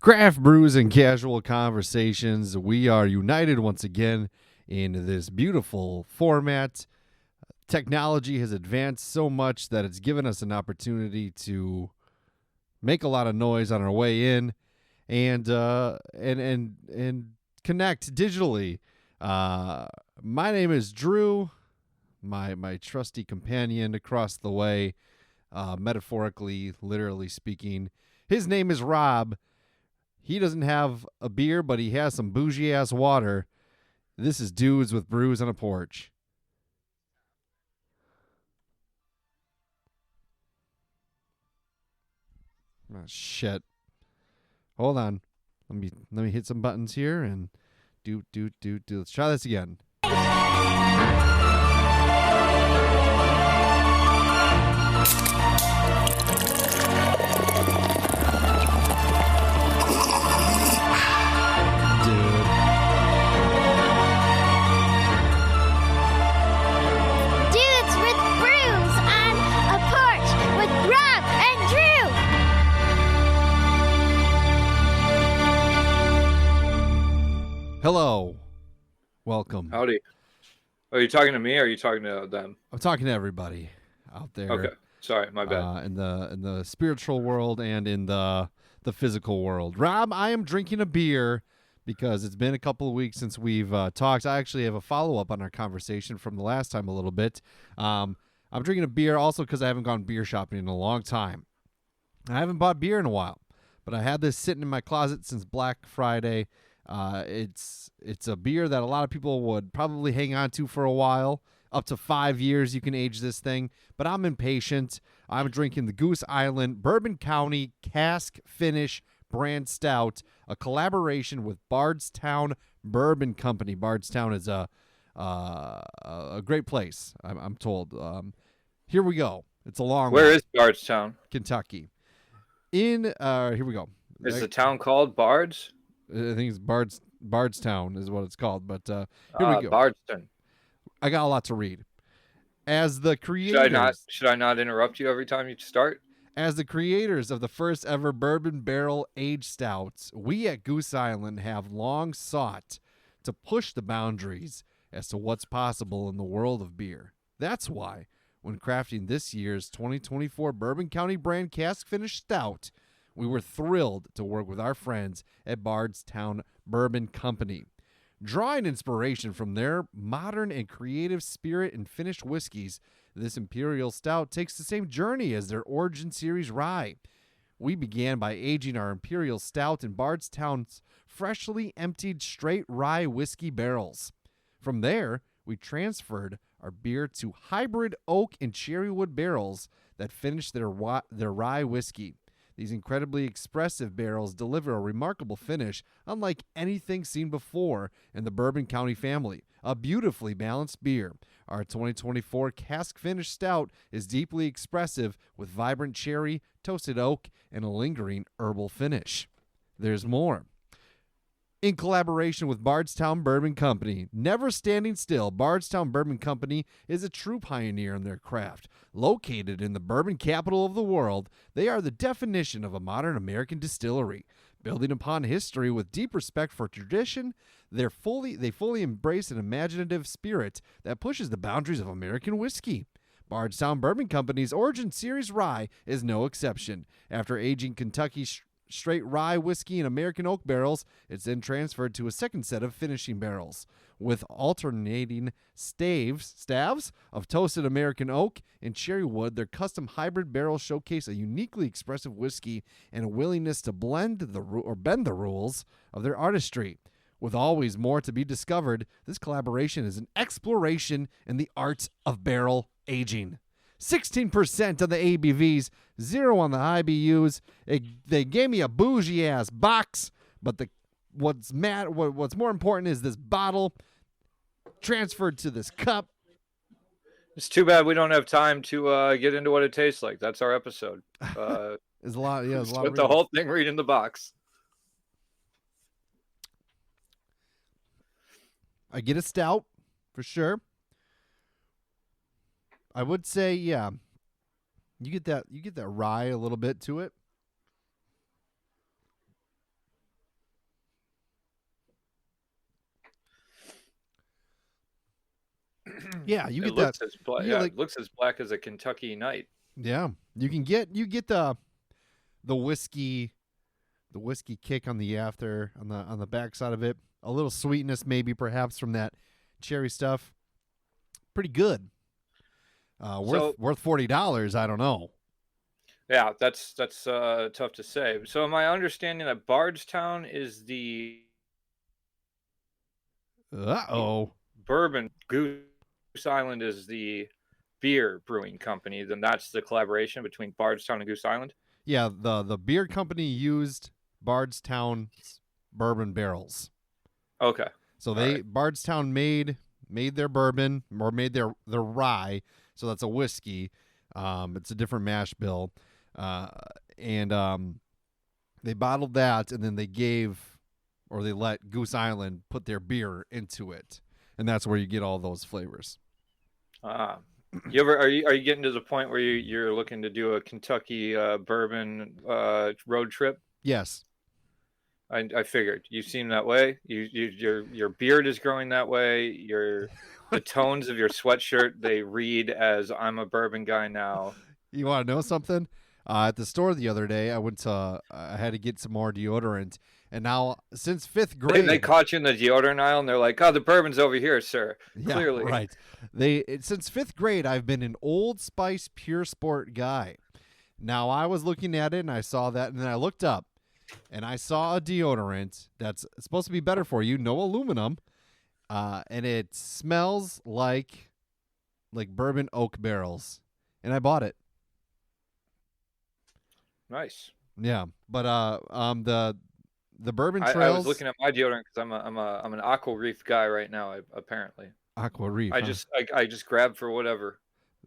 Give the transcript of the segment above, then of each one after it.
Craft brews and casual conversations. We are united once again in this beautiful format. Technology has advanced so much that it's given us an opportunity to make a lot of noise on our way in and connect digitally. My name is Drew, my trusty companion across the way, metaphorically, literally speaking. His name is Rob. He doesn't have a beer, but he has some bougie-ass water. This is Dudes with Brews on a Porch. Oh, shit. Hold on. Let me hit some buttons here and do. Let's try this again. Hello. Welcome. Howdy. Are you talking to me or are you talking to them? I'm talking to everybody out there. Okay. Sorry, my bad. In the spiritual world and in the physical world. Rob, I am drinking a beer because it's been a couple of weeks since we've talked. I actually have a follow-up on our conversation from the last time a little bit. I'm drinking a beer also because I haven't gone beer shopping in a long time. I haven't bought beer in a while, but I had this sitting in my closet since Black Friday. It's a beer that a lot of people would probably hang on to for a while. Up to 5 years you can age this thing, but I'm impatient. I'm drinking the Goose Island Bourbon County Cask Finish brand stout, a collaboration with Bardstown Bourbon Company. Bardstown is a great place, I'm told. Here we go. It's a long Where one. is Bardstown? Kentucky. Here we go. Is the town called Bards? I think it's Bardstown is what it's called, but here we go. Bardston. I got a lot to read. As the creators, should I not interrupt you every time you start? As the creators of the first ever bourbon barrel aged stouts, we at Goose Island have long sought to push the boundaries as to what's possible in the world of beer. That's why, when crafting this year's 2024 Bourbon County brand cask finish stout, we were thrilled to work with our friends at Bardstown Bourbon Company. Drawing inspiration from their modern and creative spirit and finished whiskeys, this Imperial Stout takes the same journey as their Origin Series rye. We began by aging our Imperial Stout in Bardstown's freshly emptied straight rye whiskey barrels. From there, we transferred our beer to hybrid oak and cherrywood barrels that finished their rye whiskey. These incredibly expressive barrels deliver a remarkable finish unlike anything seen before in the Bourbon County family. A beautifully balanced beer. Our 2024 Cask Finish Stout is deeply expressive with vibrant cherry, toasted oak, and a lingering herbal finish. There's more. In collaboration with Bardstown Bourbon Company, never standing still, Bardstown Bourbon Company is a true pioneer in their craft. Located in the bourbon capital of the world, they are the definition of a modern American distillery. Building upon history with deep respect for tradition, they fully embrace an imaginative spirit that pushes the boundaries of American whiskey. Bardstown Bourbon Company's Origin Series rye is no exception. After aging Kentucky straight rye whiskey in American oak barrels, it's then transferred to a second set of finishing barrels. With alternating staves of toasted American oak and cherry wood, their custom hybrid barrels showcase a uniquely expressive whiskey and a willingness to bend the rules of their artistry. With always more to be discovered, this collaboration is an exploration in the art of barrel aging. 16% on the ABVs, 0 on the IBUs. They gave me a bougie-ass box, but what's more important is this bottle transferred to this cup. It's too bad we don't have time to get into what it tastes like. That's our episode. There's a lot. Yeah, there's a lot. Spent the whole thing reading the box. I get a stout for sure. I would say, yeah, you get that rye a little bit to it. Yeah, you It get that. looks as black. You get Yeah, like it looks as black as a Kentucky night. yeah, you get the whiskey kick on the on the backside of it. A little sweetness maybe perhaps from that cherry stuff. Pretty good. So Worth $40. I don't know. yeah, that's tough to say. So my understanding that Bardstown is the Uh-oh. bourbon, Goose Island is the beer brewing company. Then that's the collaboration between Bardstown and Goose Island. Yeah, the beer company used Bardstown's bourbon barrels. Okay, So all right. Bardstown made their bourbon or made their rye. So that's a whiskey. It's a different mash bill. Uh, and they bottled that and then they let Goose Island put their beer into it. And that's where you get all those flavors. Ah, you ever are you getting to the point where you're looking to do a Kentucky bourbon road trip? Yes. I figured you seem that way. Your beard is growing that way. The tones of your sweatshirt, they read as I'm a bourbon guy now. You want to know something? At the store the other day, I had to get some more deodorant, and now since fifth They grade, caught you in the deodorant aisle and they're like, "Oh, the bourbon's over here, sir." yeah, Clearly. right. Since fifth grade, I've been an Old Spice Pure Sport guy. Now I was looking at it and I saw that, and then I looked up, and I saw a deodorant that's supposed to be better for you, no aluminum, and it smells like bourbon oak barrels, and I bought it. Nice. Yeah, but the Bourbon I was Trails looking at my deodorant because I'm an Aqua Reef guy right now. Apparently, Aqua Reef. I Huh? just I just grabbed for whatever.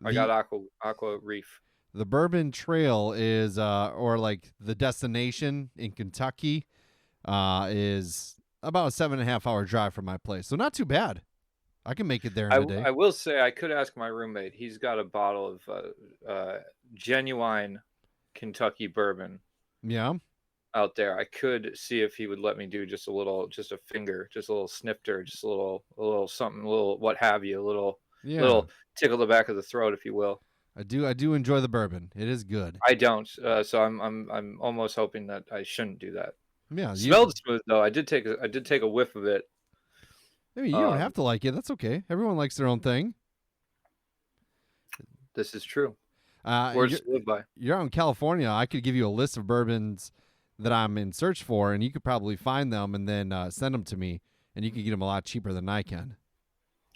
I got The Aqua Reef. the Bourbon Trail is or like the destination in Kentucky is about a 7.5 hour drive from my place, so not too bad. I can make it there in a day. I will say I could ask my roommate. He's got a bottle of genuine Kentucky bourbon Yeah, out there. I could see if he would let me do just a finger, just a little snifter, just a little something, a little what have you, yeah. little tickle the back of the throat, if you will. I do enjoy the bourbon. It is good. I don't, so I'm almost hoping that I shouldn't do that. Yeah, Smelled smooth though. I did take a whiff of it. I mean, you don't have to like it. That's okay. Everyone likes their own thing. This is true. You're, Words to live by. you're out in California. I could give you a list of bourbons that I'm in search for, and you could probably find them and then send them to me, and you could get them a lot cheaper than I can.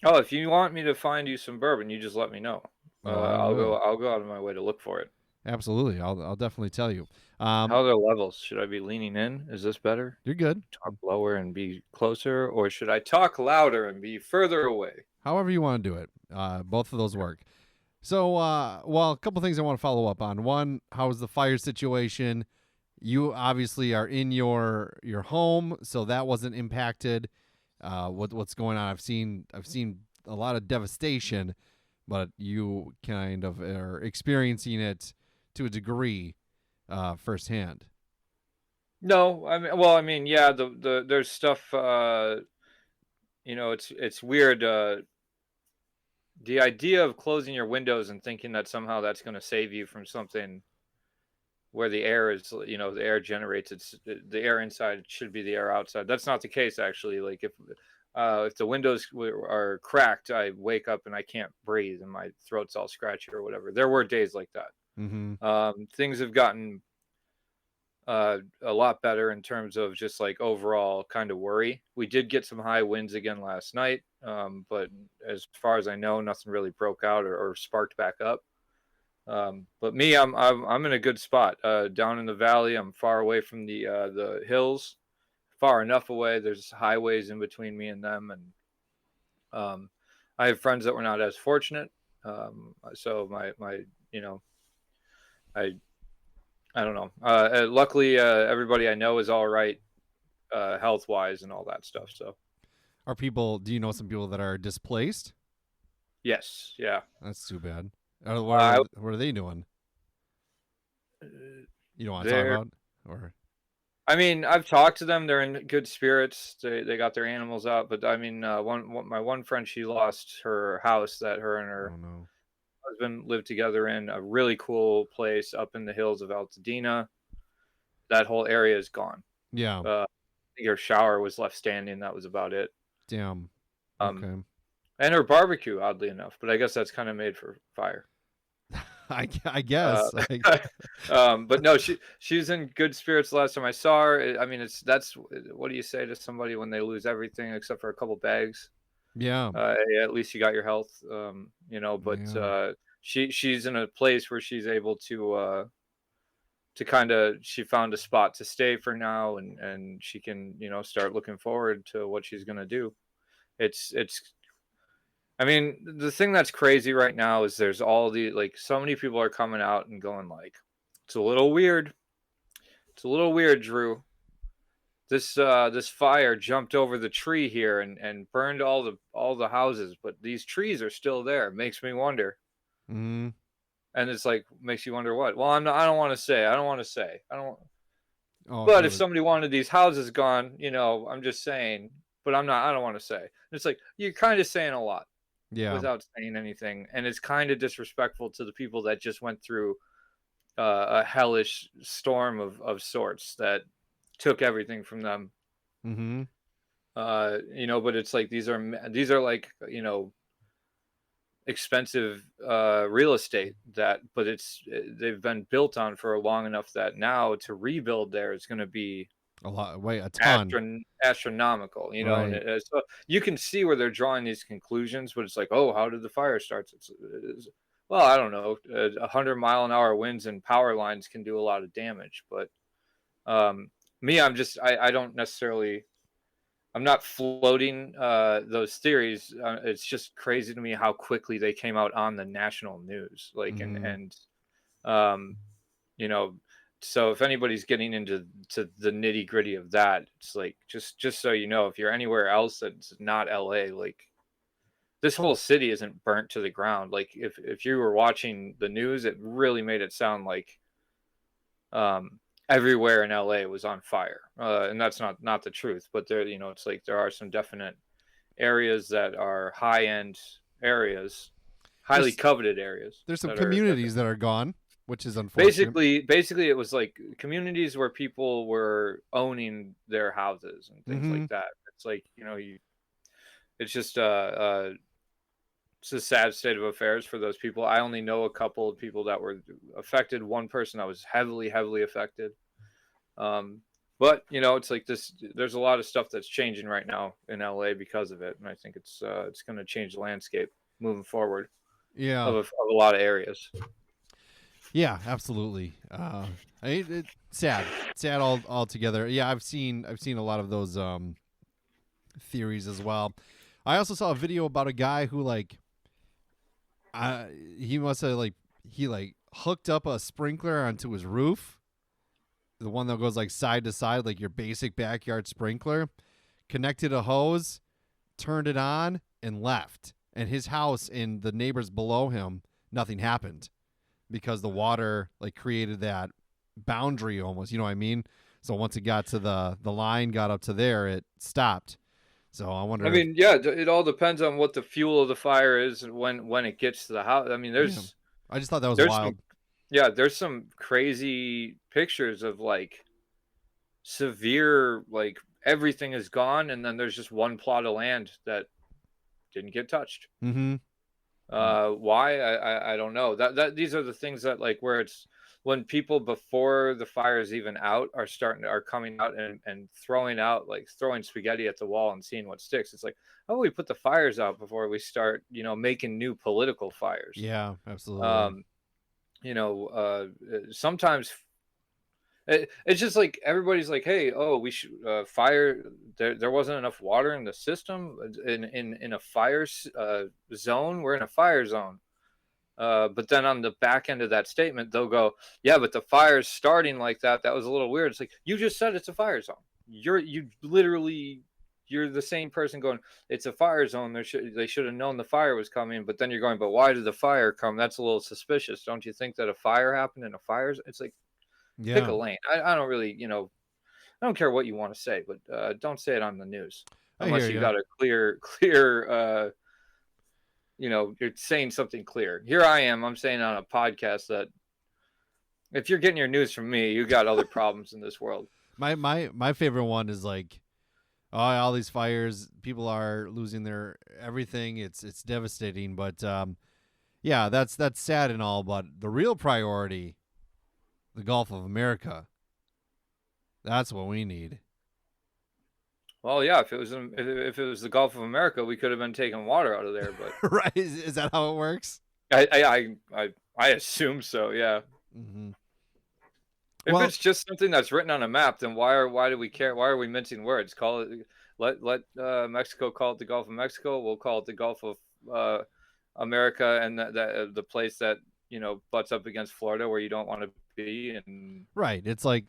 Oh, if you want me to find you some bourbon, you just let me know. Oh, I will. I'll go out of my way to look for it. Absolutely. I'll definitely tell you. How are the levels? Should I be leaning in? Is this better? You're good. Talk lower and be closer, or should I talk louder and be further away? However you want to do it. Both of those work. So, well, a couple things I want to follow up on. One, how is the fire situation? You obviously are in your home, so that wasn't impacted. What's going on? I've seen a lot of devastation, but you kind of are experiencing it to a degree firsthand. No, I mean, yeah, there's stuff. It's weird. The idea of closing your windows and thinking that somehow that's going to save you from something where the air is, the air generates the air inside should be the air outside. That's not the case actually. Like if the windows are cracked, I wake up and I can't breathe and my throat's all scratchy or whatever. There were days like that. Mm-hmm. Things have gotten a lot better in terms of just like overall kind of worry. We did get some high winds again last night, but as far as I know, nothing really broke out or sparked back up. But me, I'm in a good spot down in the valley. I'm far away from the hills, far enough away. There's highways in between me and them, and I have friends that were not as fortunate. So my I I don't know. Luckily, everybody I know is all right, health wise and all that stuff. So Do you know some people that are displaced? yes, yeah. That's too bad. Uh, What are they doing? You don't want to talk they're about? Or I mean, I've talked to them. They're in good spirits. They got their animals out, but I mean, my one friend, she lost her house that her and her Oh no. husband lived together in, a really cool place up in the hills of Altadena. That whole area is gone. Yeah. I think her shower was left standing. That was about it. Damn. Um, Okay. and her barbecue, oddly enough, but I guess that's kind of made for fire. I Uh, guess. but no, she's in good spirits. The last time I saw her, I mean, that's what do you say to somebody when they lose everything except for a couple bags? Yeah. Yeah, at least you got your health, But Yeah. she's in a place where she's able to kind of, she found a spot to stay for now, and she can start looking forward to what she's gonna do. It's I mean, the thing that's crazy right now is there's all the like so many people are coming out and going like, it's a little weird. It's a little weird, Drew. This fire jumped over the tree here and burned all the houses, but these trees are still there. It makes me wonder. Mm. And it's like makes you wonder what. Well, I don't want to say. I don't want to say. I don't. Oh, But if good. somebody wanted these houses gone, I'm just saying. But I'm not. I don't want to say. And it's like you're kind of saying a lot Yeah. without saying anything, and it's kind of disrespectful to the people that just went through a hellish storm of sorts that took everything from them. Mm-hmm. But it's like these are like expensive real estate but they've been built on for long enough that now to rebuild there is going to be A lot. Wait, a ton. astronomical, and Right. so you can see where they're drawing these conclusions, but it's like, oh, how did the fire start? Well, I don't know, 100-mile-an-hour winds and power lines can do a lot of damage, but me, I don't necessarily, I'm not floating those theories. It's just crazy to me how quickly they came out on the national news. Like, Mm-hmm. um, you know, so if anybody's getting into the nitty gritty of that, it's like just so you know, if you're anywhere else that's not LA, like this whole city isn't burnt to the ground. Like if you were watching the news, it really made it sound like everywhere in LA was on fire, and that's not the truth. But there, it's like there are some definite areas that are high end areas, highly There's coveted areas there's some that are that communities that are gone, which is unfortunate. basically it was like communities where people were owning their houses and things Mm-hmm. like that. It's like it's just it's a sad state of affairs for those people. I only know a couple of people that were affected. One person that was heavily affected. Um, but it's like this. There's a lot of stuff that's changing right now in LA because of it, and I think it's going to change the landscape moving forward Yeah. of a lot of areas. Yeah. Absolutely. Sad. Sad all together. Yeah. I've seen a lot of those theories as well. I also saw a video about a guy who he must have he hooked up a sprinkler onto his roof, the one that goes like side to side, like your basic backyard sprinkler, connected a hose, turned it on, and left. And his house and the neighbors below him, nothing happened because the water like created that boundary almost. You know what I mean? So once it got to the line, got up to there, it stopped. So I I wonder if mean, yeah, it all depends on what the fuel of the fire is and when it gets to the house. I mean, yeah. I just thought that was there's some wild. yeah, there's some crazy pictures of like severe, like everything is gone and then there's just one plot of land that didn't get touched. Mm-hmm. Why? I don't know. That these are the things that like where it's when people before the fire is even out are coming out and throwing spaghetti at the wall and seeing what sticks. It's like, oh, we put the fires out before we start, making new political fires. Yeah, absolutely. Um, Sometimes it's just like everybody's like, hey, oh, we should fire. There wasn't enough water in the system in a fire zone. We're in a fire zone. But then on the back end of that statement, they'll go, yeah, but the fire's starting like that. That was a little weird. It's like you just said it's a fire zone. You're the same person going, it's a fire zone. They should have known the fire was coming. But then you're going, but why did the fire come? That's a little suspicious. Don't you think that a fire happened in a fire? It's like pick Yeah. a lane. I don't really, I don't care what you want to say, but don't say it on the news I hear unless you you. got a clear. You're saying something clear. Here I am. I'm saying on a podcast that if you're getting your news from me, you got other problems in this world. My favorite one is like, oh, all these fires, people are losing their everything. It's devastating, but yeah, that's sad and all, but the real priority, the Gulf of America. That's what we need. Well, yeah, if it was the Gulf of America, we could have been taking water out of there. But Right? Is that how it works? I assume so. Yeah. Mm-hmm. If Well, it's just something that's written on a map, then why do we care? Why are we mincing words? Call it let Mexico call it the Gulf of Mexico. We'll call it the Gulf of uh, America, and the place that butts up against Florida where you don't want to be, and right. It's like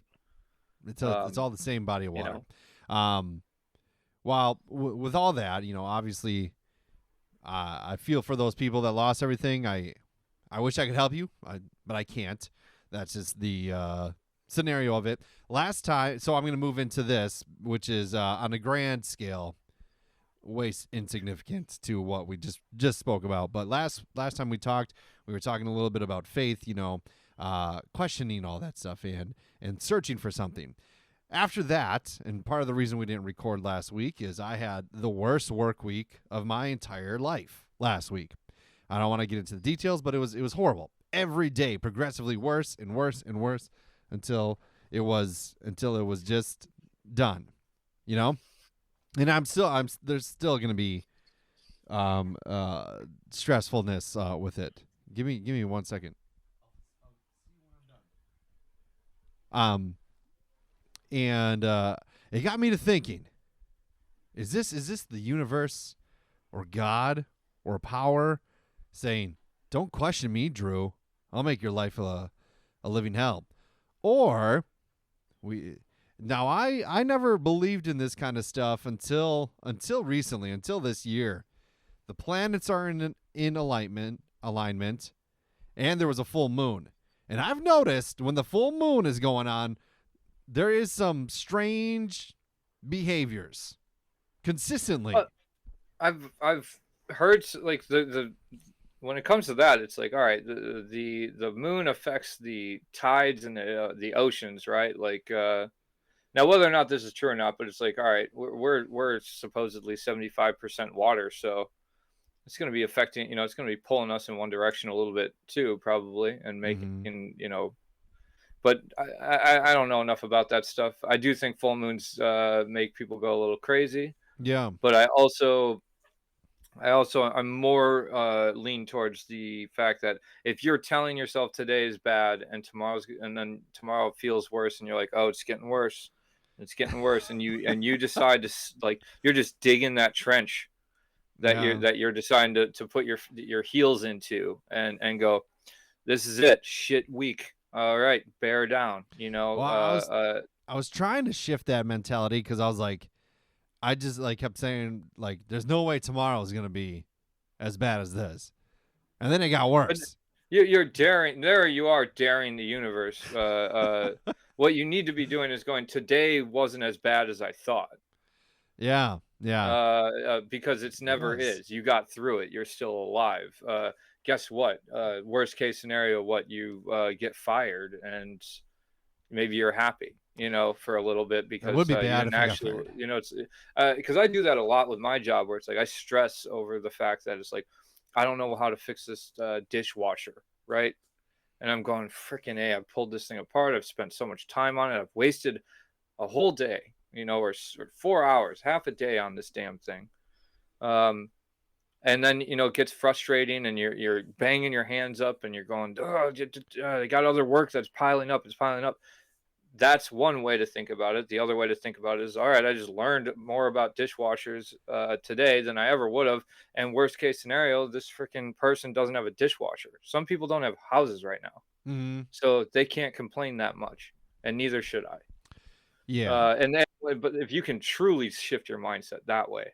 it's um, all the same body of you water. know. Um, while with all that, obviously, I feel for those people that lost everything. I wish I could help you, but I can't. That's just the scenario of it. Last time, so I'm going to move into this, which is on a grand scale, way insignificant to what we just spoke about. But last time we talked, we were talking a little bit about faith, questioning all that stuff and searching for something. After that, and part of the reason we didn't record last week is I had the worst work week of my entire life last week. I don't want to get into the details, but it was horrible. Every day, progressively worse and worse and worse until it was just done. And there's still going to be stressfulness with it. Give me 1 second. And it got me to thinking: is this the universe or God or power saying, "Don't question me, Drew. I'll make your life a living hell"? Or I never believed in this kind of stuff until recently, until this year. The planets are in alignment, and there was a full moon. And I've noticed when the full moon is going on, there is some strange behaviors consistently. I've heard like the when it comes to that, it's like, all right, the moon affects the tides and the oceans, right? Like now, whether or not this is true or not, but it's like, all right, we're supposedly 75% water, so it's going to be affecting, it's going to be pulling us in one direction a little bit too, probably, and Mm-hmm. making, but I don't know enough about that stuff. I do think full moons make people go a little crazy, Yeah. but I'm more lean towards the fact that if you're telling yourself today is bad and then tomorrow feels worse, and you're like, oh, it's getting worse, and you decide to like, you're just digging that trench that Yeah. you're deciding to put your heels into, and go, this is it, shit week. All right, bear down. Well, I was trying to shift that mentality because I was like, I just like kept saying like, there's no way tomorrow is gonna be as bad as this, and then it got But worse. you're daring. There you are, daring the universe. What you need to be doing is going, today wasn't as bad as I thought. Yeah. Yeah. Because it's It never was. is. You got through it. You're still alive. Guess what? Worst case scenario, what you get fired, and maybe you're happy, for a little bit, That would because be you bad didn't if I got actually, fired. it's because I do that a lot with my job, where it's like I stress over the fact that it's like, I don't know how to fix this dishwasher, right? And I'm going, freaking A, I've pulled this thing apart. I've spent so much time on it. I've wasted a whole day, or 4 hours, half a day on this damn thing. Um, and then it gets frustrating, and you're banging your hands up, and you're going, oh, I got other work that's piling up. It's piling up. That's one way to think about it. The other way to think about it is, all right, I just learned more about dishwashers today than I ever would have. And worst case scenario, this freaking person doesn't have a dishwasher. Some people don't have houses right now, Mm-hmm. so they can't complain that much, and neither should I. Yeah. And then, but if you can truly shift your mindset that way,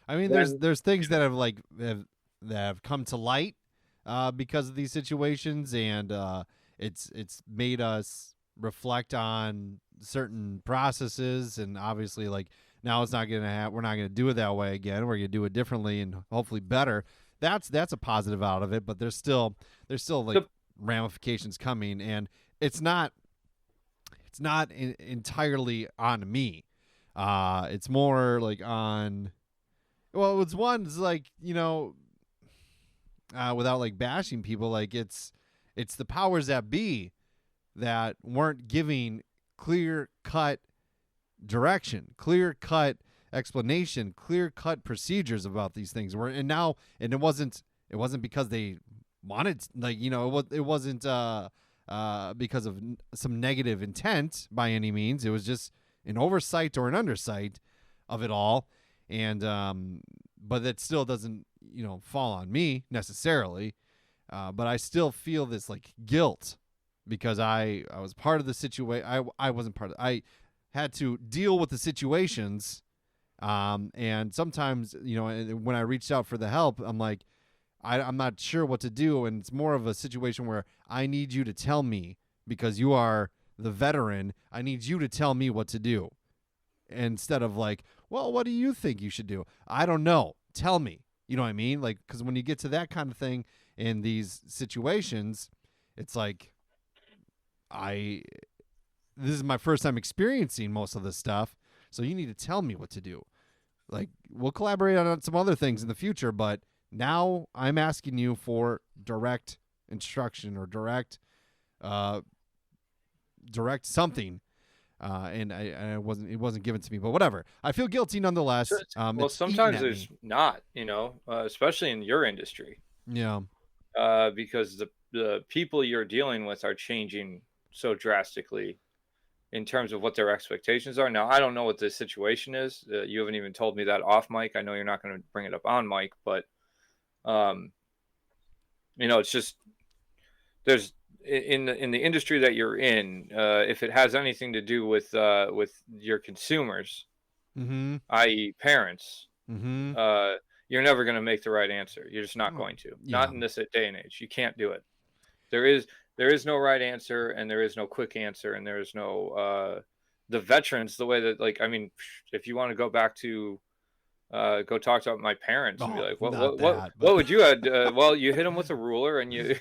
I mean, then there's things that that have come to light because of these situations, and it's made us reflect on certain processes, and obviously like now it's not gonna have. We're not gonna do it that way again. We're gonna do it differently and hopefully better. That's a positive out of it, but there's still like The, ramifications coming, and it's not entirely on me. It's more like on. Well, it's one's like without like bashing people, like it's the powers that be that weren't giving clear cut direction, clear cut explanation, clear cut procedures about these things. And it wasn't because they wanted, like, it wasn't because of some negative intent by any means. It was just an oversight or an undersight of it all. And but that still doesn't fall on me necessarily. But I still feel this like guilt because I was part of the situation. I wasn't part of. I had to deal with the situations, and sometimes when I reached out for the help, I'm like, I'm not sure what to do, and it's more of a situation where I need you to tell me because you are the veteran. I need you to tell me what to do instead of like, well, what do you think you should do? I don't know. Tell me. You know what I mean? Like, because when you get to that kind of thing in these situations, it's like this is my first time experiencing most of this stuff, so you need to tell me what to do. Like, we'll collaborate on some other things in the future, but now I'm asking you for direct instruction or direct something. And it wasn't given to me, but whatever. I feel guilty nonetheless. well, It's eating sometimes at there's me. not, especially in your industry, Yeah. because the people you're dealing with are changing so drastically in terms of what their expectations are. Now, I don't know what the situation is. You haven't even told me that off mic. I know you're not going to bring it up on mic, but um, it's just there's in the industry that you're in. If it has anything to do with your consumers, Mm-hmm. i.e., parents, Mm-hmm. uh, you're never going to make the right answer. You're just not Oh, going to. yeah. Not in this day and age. You can't do it. There is no right answer, and there is no quick answer, and there is no the veterans. The way that, like, I mean, if you want to go back to go talk to my parents and be Oh, like, what not what what that, but what would you add? Well, you hit them with a ruler, and you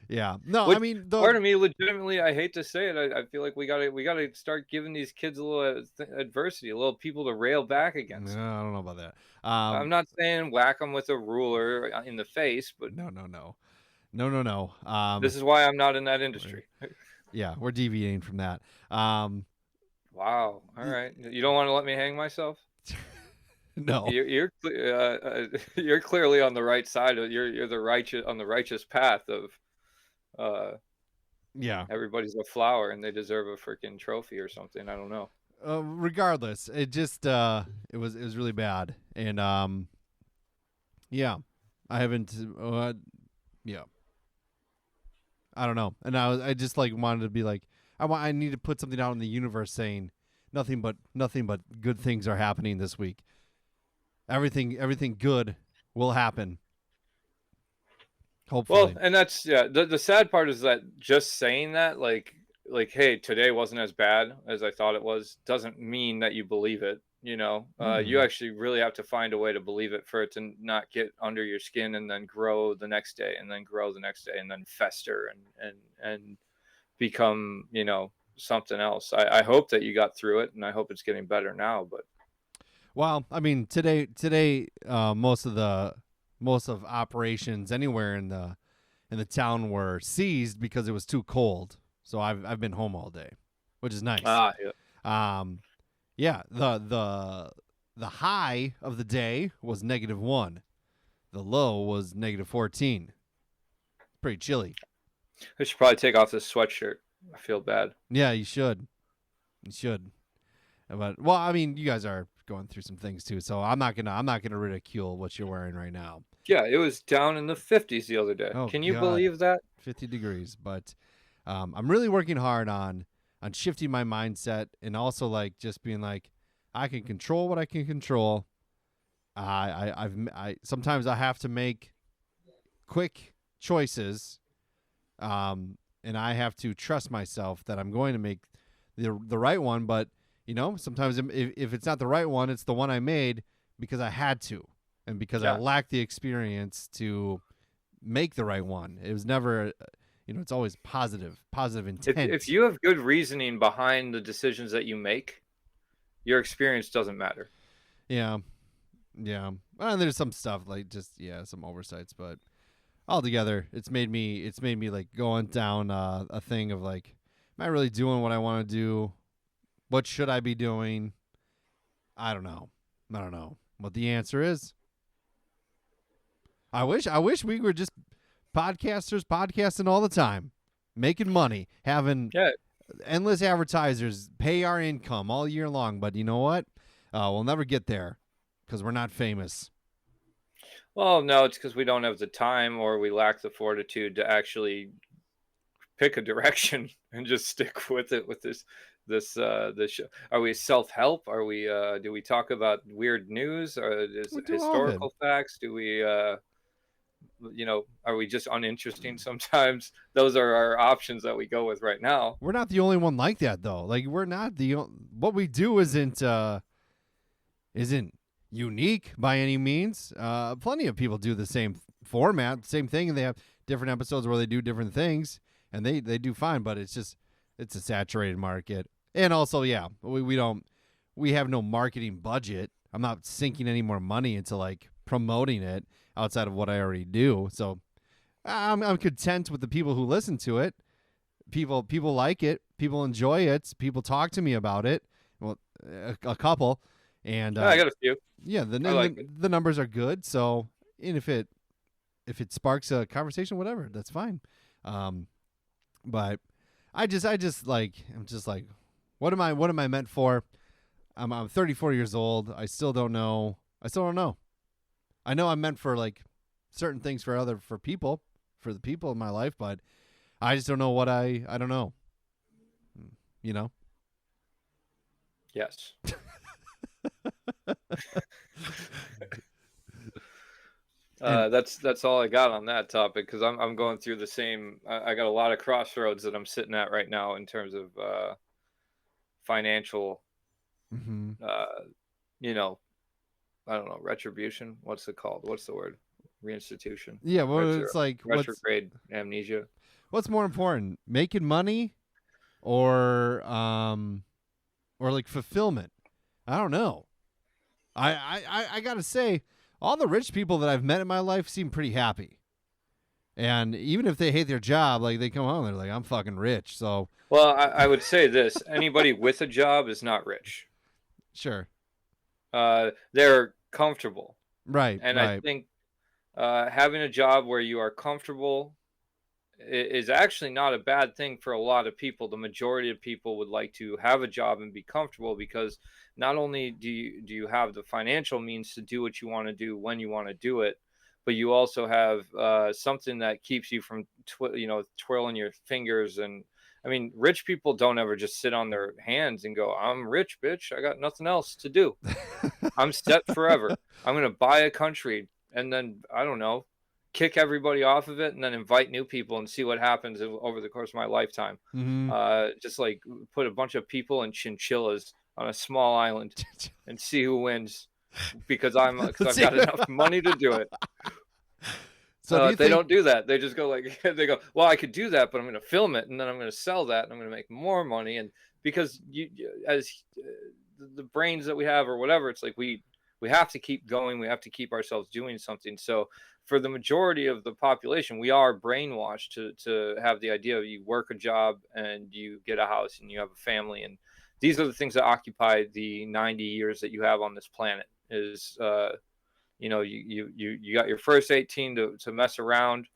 yeah. No, I which mean the part of me legitimately, I hate to say it, I feel like we gotta start giving these kids a little adversity, a little people to rail back no, against. I don't know about that. I'm not saying whack them with a ruler in the face, but No, no, no, no, no, no. this is why I'm not in that We're, industry. yeah, we're deviating from that. Um, Wow. All right. You don't want to let me hang myself? no. You're clearly on the right side of you're the righteous on the righteous path of uh Yeah. everybody's a flower and they deserve a freaking trophy or something. I don't know. Regardless, it just it was really bad, and yeah, I haven't. Yeah, I don't know, and I just like wanted to be like I need to put something out in the universe saying nothing but good things are happening this week. Everything good will happen. Well, Hopefully. and that's yeah. The sad part is that just saying that, like, hey, today wasn't as bad as I thought it was, doesn't mean that you believe it. You Mm. actually really have to find a way to believe it for it to not get under your skin and then grow the next day, and then grow the next day, and then fester and become something else. I hope that you got through it, and I hope it's getting better now. But Well, I mean, today, most of operations anywhere in the town were seized because it was too cold. So I've been home all day, which is nice. yeah. Um, yeah, the high of the day was -1. The low was -14. Pretty chilly. I should probably take off this sweatshirt. I feel bad. Yeah, you should. You should. But well, I mean, you guys are going through some things too, so I'm not gonna ridicule what you're wearing right now. Yeah, it was down in the 50s the other day. Oh Can you God, believe that? 50 degrees. But I'm really working hard on shifting my mindset and also like just being like, I can control what I can control. I sometimes I have to make quick choices, and I have to trust myself that I'm going to make the right one. But sometimes if it's not the right one, it's the one I made because I had to, and because I Yeah. lacked the experience to make the right one. It was never, it's always positive If intent. you have good reasoning behind the decisions that you make, your experience doesn't matter. Yeah, yeah. And there's some stuff like just some oversights, but altogether, it's made me like going down a thing of like, am I really doing what I want to do? What should I be doing? I don't know. I don't know what the answer is. I wish we were just podcasters podcasting all the time, making money, having Yeah. endless advertisers pay our income all year long. But you know what? We'll never get there because we're not famous. Well, no, it's because we don't have the time or we lack the fortitude to actually pick a direction and just stick with it with this show. Are we self-help? Are we do we talk about weird news or is We it do all of it. historical facts? Do we are we just uninteresting sometimes? Those are our options that we go with right now. We're not the only one like that though. Like we're not what we do isn't unique by any means. Plenty of people do the same format, same thing, and they have different episodes where they do different things, and they do fine. But it's a saturated market, and also we have no marketing budget. I'm not sinking any more money into like promoting it outside of what I already do. So I'm content with the people who listen to it. People like it. People enjoy it. People talk to me about it. Well, a couple, and Yeah, I got a few. yeah, I like it. the numbers are good. So, and if it sparks a conversation, whatever, that's fine. Um, but I'm just like, what am I meant for? I'm 34 years old. I still don't know. I know I'm meant for like certain things for people, for the people in my life, but I just don't know what I don't know. You know. Yes. And That's all I got on that topic because I'm going through the same. I got a lot of crossroads that I'm sitting at right now in terms of financial. mm-hmm. Uh, you know, I don't know, retribution. What's it called? What's the word? Reinstitution. Yeah, well, Retro, it's like retrograde amnesia. what's more important, making money or like fulfillment? I don't know. I gotta say, all the rich people that I've met in my life seem pretty happy. And even if they hate their job, like they come home, they're like, I'm fucking rich. So Well, I would say this: anybody with a job is not rich. sure. They're comfortable, Right, and I right. think having a job where you are comfortable is actually not a bad thing for a lot of people. The majority of people would like to have a job and be comfortable because not only do you have the financial means to do what you want to do when you want to do it, but you also have something that keeps you from twirling your fingers. And I mean, rich people don't ever just sit on their hands and go, "I'm rich, bitch. I got nothing else to do. I'm set forever. I'm gonna buy a country and then I don't know, kick everybody off of it and then invite new people and see what happens over the course of my lifetime. Mm-hmm. Just like put a bunch of people in chinchillas on a small island and see who wins because I've See, got enough money to do it. so do you They think? don't do that. They just go like they go, well, I could do that, but I'm going to film it and then I'm going to sell that and I'm going to make more money. And because as the brains that we have or whatever, it's like we have to keep going. We have to keep ourselves doing something. So for the majority of the population, we are brainwashed to have the idea of you work a job and you get a house and you have a family. And these are the things that occupy the 90 years that you have on this planet is, you got your first 18 to mess around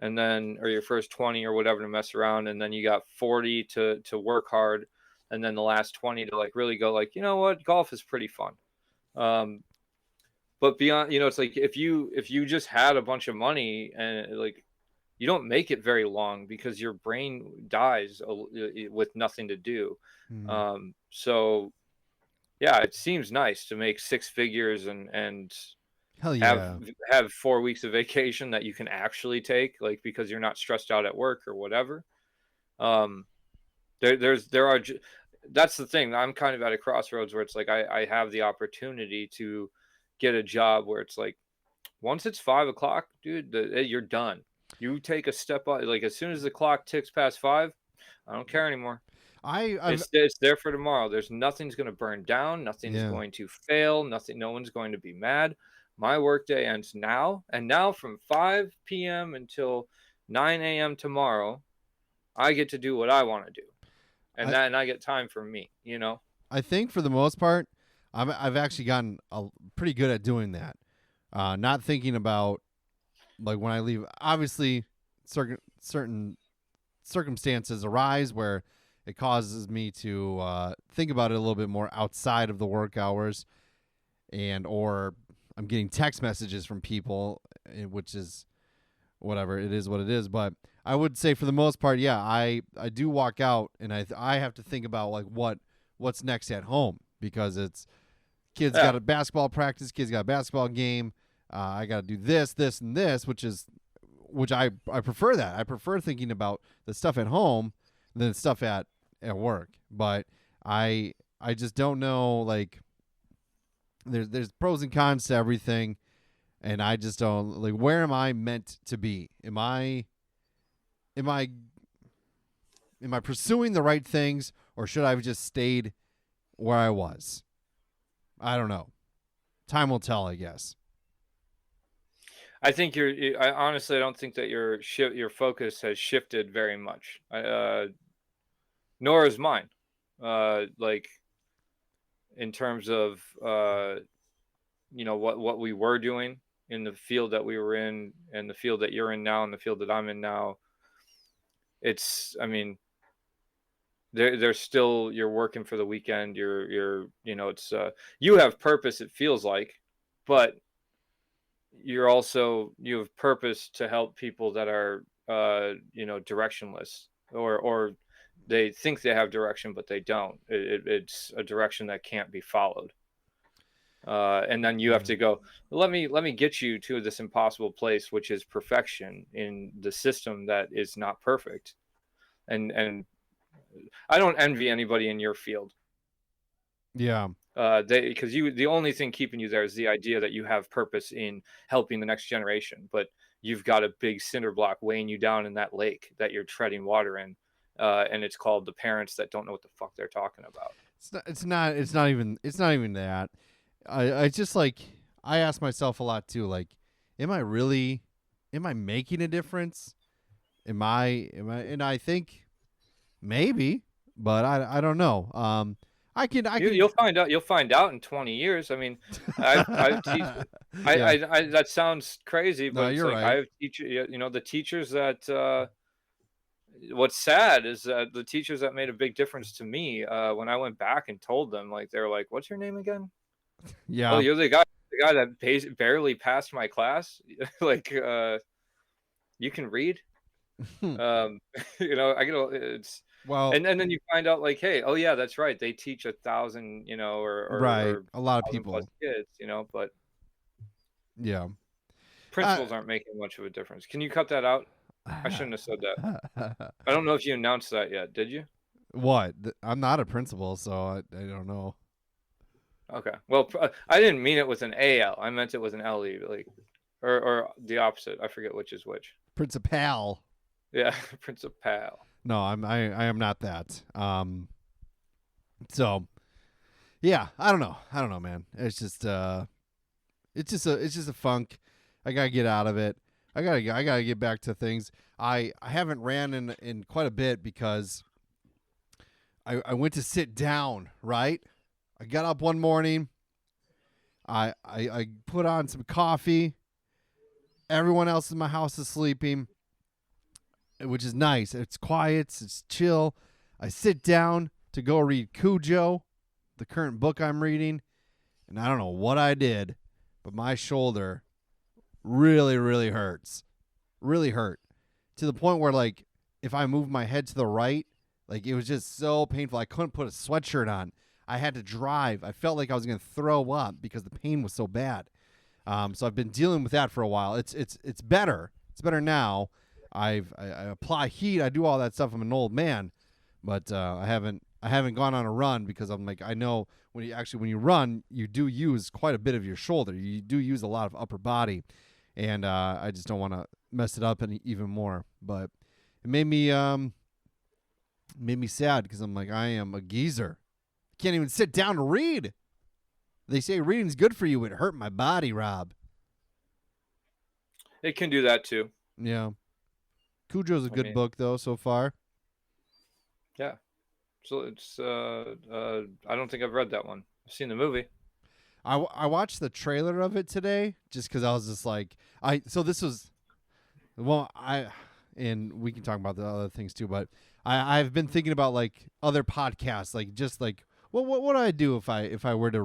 and then, or your first 20 or whatever to mess around. And then you got 40 to work hard. And then the last 20 to like really go like, you know what, golf is pretty fun. Um, but beyond, it's like if you just had a bunch of money and like you don't make it very long because your brain dies with nothing to do. Hmm, So yeah, it seems nice to make six figures and hell have yeah. have 4 weeks of vacation that you can actually take, like because you're not stressed out at work or whatever. Um, there are. That's the thing. I'm kind of at a crossroads where it's like I have the opportunity to get a job where it's like once it's 5 o'clock, dude, you're done. You take a step up. Like as soon as the clock ticks past 5, I don't care anymore. I've It's there for tomorrow. There's nothing's gonna burn down, nothing's yeah. going to fail, no one's going to be mad. My workday ends now, and now from 5 p.m. until 9 a.m. tomorrow, I get to do what I want to do, and I then I get time for me. You know? I think for the most part, I've actually gotten pretty good at doing that. Not thinking about like when I leave. Obviously, certain circumstances arise where it causes me to think about it a little bit more outside of the work hours, and or I'm getting text messages from people, which is whatever, it is what it is. But I would say for the most part, yeah, I do walk out and I have to think about like what's next at home, because it's kids Yeah. got a basketball practice, kids got a basketball game. I got to do this, and this, which I prefer that. I prefer thinking about the stuff at home than the stuff at work. But I just don't know, like there's pros and cons to everything, and I just don't like, where am I meant to be? Am I pursuing the right things, or should I have just stayed where I was? I don't know. Time will tell, I guess. I think I honestly, I don't think that your focus has shifted very much. Nor is mine. Like in terms of what we were doing in the field that we were in, and the field that you're in now, and the field that I'm in now. It's, I mean, there's still, you're working for the weekend. It's you have purpose. It feels like, but you have purpose to help people that are directionless, or they think they have direction but they don't. It's a direction that can't be followed, and then you have Yeah. to go, let me get you to this impossible place, which is perfection in the system that is not perfect. And I don't envy anybody in your field. Yeah. Because the only thing keeping you there is the idea that you have purpose in helping the next generation, but you've got a big cinder block weighing you down in that lake that you're treading water in, and it's called the parents that don't know what the fuck they're talking about. It's not even that. I just like, I ask myself a lot too, like, am I making a difference? And I think maybe, but I don't know. I can You'll find out in 20 years. I mean, I've teach Yeah. I that sounds crazy, No, but it's you're like right. I have the teachers that what's sad is that the teachers that made a big difference to me, when I went back and told them, like, they're like, "What's your name again?" "Oh, Yeah. you're the guy that barely passed my class." Like, you can read. Um, I get it's Well, and then you find out, like, hey, oh yeah, that's right. They teach 1,000, right. or A lot of 1,000 plus people. kids, but Yeah. Uh, principals aren't making much of a difference. Can you cut that out? I shouldn't have said that. I don't know if you announced that yet. Did you? what? I'm not a principal, so I don't know. Okay. Well, I didn't mean it with an AL. I meant it with an LE, like, or the opposite. I forget which is which. Principal. Yeah, principal. No, I am not that. So yeah, I don't know. I don't know, man. It's just a funk. I gotta get out of it. I gotta get back to things. I haven't ran in quite a bit because I went to sit down, right? I got up one morning. I put on some coffee. Everyone else in my house is sleeping, which is nice. It's quiet, it's chill. I sit down to go read Cujo, the current book I'm reading, and I don't know what I did, but my shoulder really, really hurts. Really hurt. To the point where, like, if I move my head to the right, like, it was just so painful. I couldn't put a sweatshirt on. I had to drive. I felt like I was going to throw up because the pain was so bad. So I've been dealing with that for a while. It's better. It's better now. I apply heat. I do all that stuff. I'm an old man, but I haven't gone on a run because I'm like, I know when you run, you do use quite a bit of your shoulder. You do use a lot of upper body, and I just don't want to mess it up even more. But it made me sad because I'm like, I am a geezer. Can't even sit down to read. They say reading's good for you. It hurt my body, Rob. It can do that too. Yeah. Cujo's a good book though so far. Yeah. So it's I don't think I've read that one. I've seen the movie. I watched the trailer of it today just because I was just like and we can talk about the other things too, but I've been thinking about like other podcasts, like just like what would I do if I were to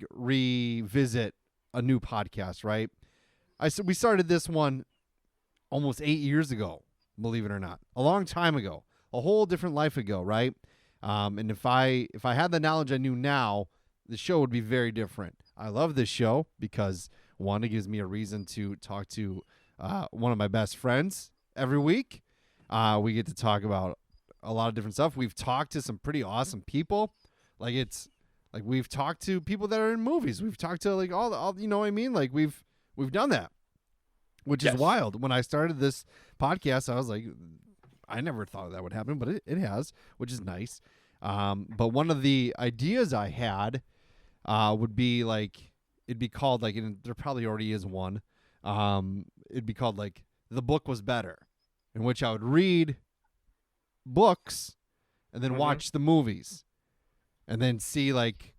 revisit a new podcast, right? We started this one almost 8 years ago, believe it or not, a long time ago, a whole different life ago, right? And if I had the knowledge I knew now, the show would be very different. I love this show because one, it gives me a reason to talk to one of my best friends every week. We get to talk about a lot of different stuff. We've talked to some pretty awesome people. We've talked to people that are in movies. We've talked to like all you know what I mean? Like we've done that, which is wild. When I started this podcast, I was like, I never thought that would happen, but it has, which is nice. But one of the ideas I had would be like, it'd be called like, and there probably already is one. It'd be called like The Book Was Better, in which I would read books and then watch the movies and then see like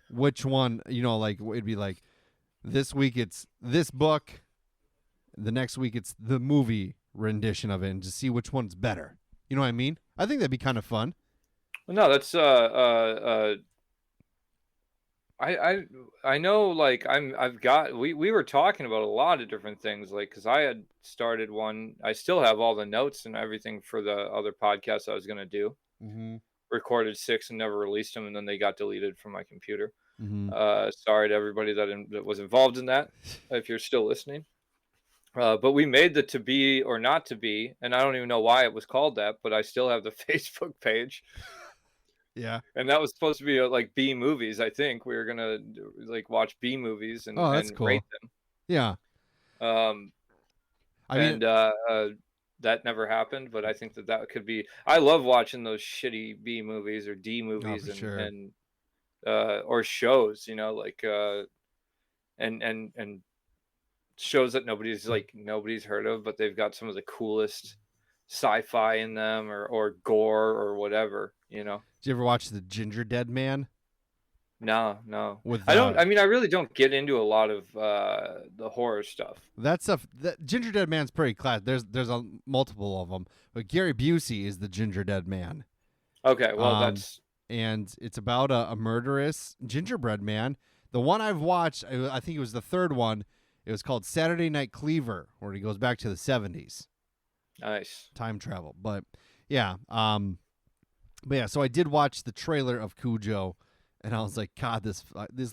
which one, like it'd be like this week it's this book, the next week it's the movie rendition of it, and just see which one's better. You know what I mean? I think that'd be kind of fun. Well, no, that's I know, like we were talking about a lot of different things, like because I had started one. I still have all the notes and everything for the other podcast I was gonna do. Recorded 6 and never released them, and then they got deleted from my computer. Sorry to everybody that was involved in that, if you're still listening. But we made the To Be or Not To Be, and I don't even know why it was called that, but I still have the Facebook page. Yeah. And that was supposed to be like B movies. I think we were gonna like watch B movies and, that's and cool. rate them. Yeah. That never happened, but I think that could be. I love watching those shitty B movies or D movies and or shows, like and shows that nobody's heard of, but they've got some of the coolest sci-fi in them or gore or whatever. Did you ever watch The Ginger Dead Man? No. I mean, I really don't get into a lot of the horror stuff. That stuff. That Ginger Dead Man's pretty class. There's multiple of them, but Gary Busey is the Ginger Dead Man. Okay, well and it's about a murderous gingerbread man. The one I've watched, I think it was the third one. It was called Saturday Night Cleaver, where he goes back to the 70s. Nice time travel, but yeah. So I did watch the trailer of Cujo. And I was like, God, this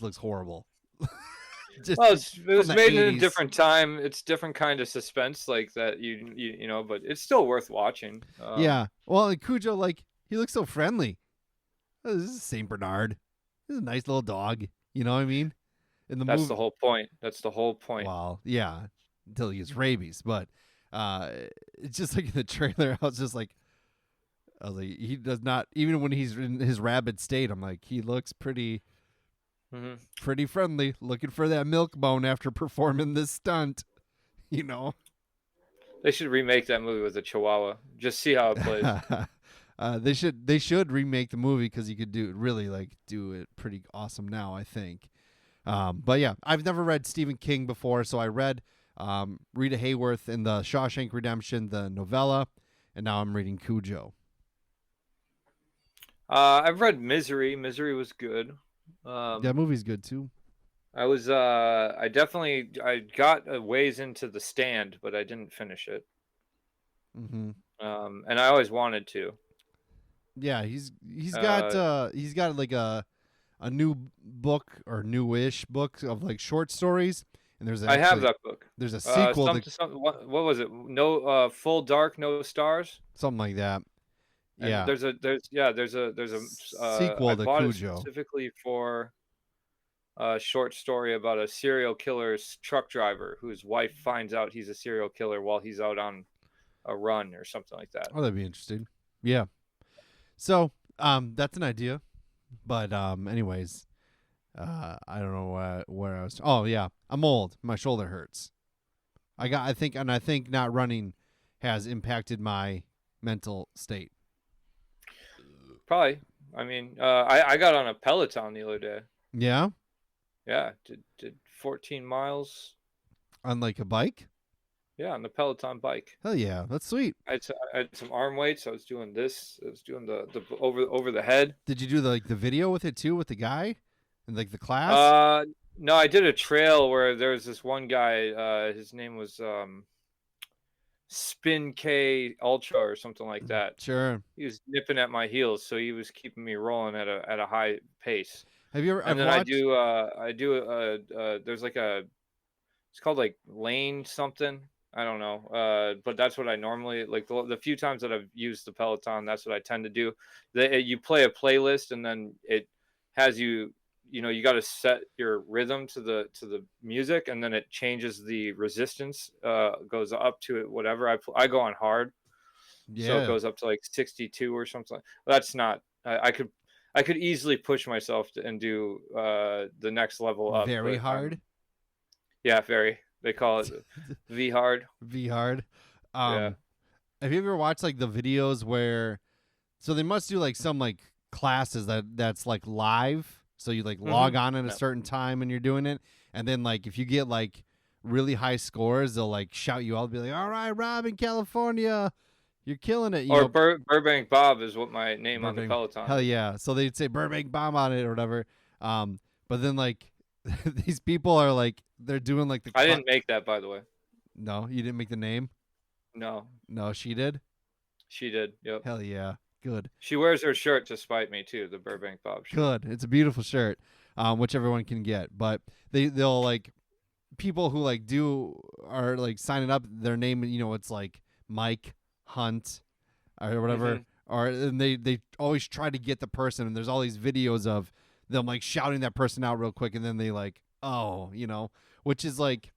looks horrible. It was made 80s. In a different time. It's different kind of suspense, like that. You know, but it's still worth watching. Yeah. Well, and Cujo, like, he looks so friendly. This is Saint Bernard. This is a nice little dog. You know what I mean? That's the whole point. Well, yeah, until he gets rabies. But it's just like in the trailer, I was like, he does not, even when he's in his rabid state, I'm like, he looks pretty friendly, looking for that milk bone after performing this stunt, They should remake that movie with a Chihuahua. Just see how it plays. They should remake the movie because you could do it pretty awesome now, I think. But yeah, I've never read Stephen King before, so I read Rita Hayworth in the Shawshank Redemption, the novella, and now I'm reading Cujo. I've read Misery. Misery was good. That movie's good too. I got a ways into The Stand, but I didn't finish it. And I always wanted to. Yeah, he's got like a new book or newish book of like short stories, and there's I have actually that book. there's a sequel to What was it? No, Full Dark, No Stars. something like that. And Yeah, I sequel to bought it Cujo. specifically for a short story about a serial killer's truck driver whose wife finds out he's a serial killer while he's out on a run or something like that. Oh, that'd be interesting. Yeah. So, that's an idea. But anyways, I don't know where I was. Oh yeah, I'm old. My shoulder hurts. I think not running has impacted my mental state. Probably. I mean, I got on a Peloton the other day. Yeah, Yeah, did 14 miles. on like a bike. Yeah, on the Peloton bike. Hell yeah, that's sweet. I had some arm weights. I was doing this. I was doing the over the head. Did you do the video with it too with the guy and like the class? Uh, no, I did a trail where there was this one guy. His name was Spin K Ultra or something like that. Sure. He was nipping at my heels, so he was keeping me rolling at a high pace. Have you ever? And I've then watched. there's like it's called like lane something. I don't know. But that's what I normally like the few times that I've used the Peloton, that's what I tend to do. You play a playlist and then it has you got to set your rhythm to the music, and then it changes the resistance, goes up to it, whatever. I go on hard. So it Yeah. goes up to like 62 or something. That's not, I could easily push myself and do the next level up. Very But hard. yeah, very. They call it V hard. V hard. Yeah. Have you ever watched like the videos where? So they must do like some like classes that's like live. So you like log on at a Yeah. certain time and you're doing it, and then like if you get like really high scores, they'll like shout you out, be like, "All right, Rob in California, you're killing it." You Or know, Burbank Bob is what my name on the Burbank. Peloton Hell is. yeah! So they'd say Burbank bomb on it or whatever. But then like these people are like they're doing like the. I didn't make that, by the way. No, you didn't make the name. No, No, she did. she did. Yep. Hell yeah, good. She wears her shirt to spite me too, the Burbank Bob shirt. Good. It's a beautiful shirt, which everyone can get. But they'll like people who like do are like signing up their name. You know, it's like Mike Hunt or whatever. Or and they always try to get the person. And there's all these videos of them like shouting that person out real quick, and then they like which is like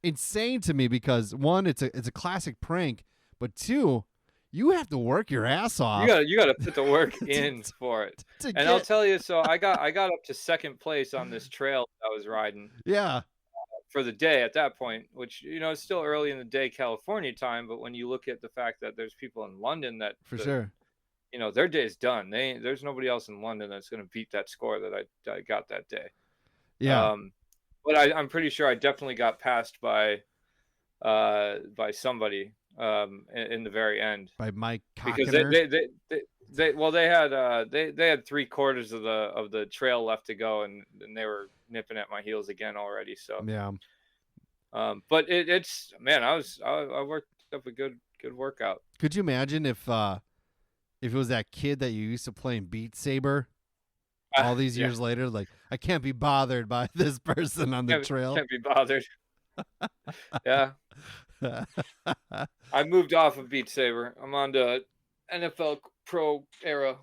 insane to me because one, it's a classic prank, but two, you have to work your ass off. You gotta put the work in for it. And I'll tell you, so I got up to second place on this trail I was riding Yeah, for the day at that point, which it's still early in the day California time, but when you look at the fact that there's people in London that for sure. their day's done. There's nobody else in London that's gonna beat that score that I got that day. Yeah, But I'm pretty sure I definitely got passed by somebody in the very end. by Mike Because Cockiner. they had 3/4 of the trail left to go, and they were nipping at my heels again already. So Yeah. but it's man, I worked up a good workout. Could you imagine if it was that kid that you used to play in Beat Saber all these Yeah. years later? Like, I can't be bothered by this person on the trail. Can't be bothered. Yeah, I moved off of Beat Saber. I'm on to NFL Pro era.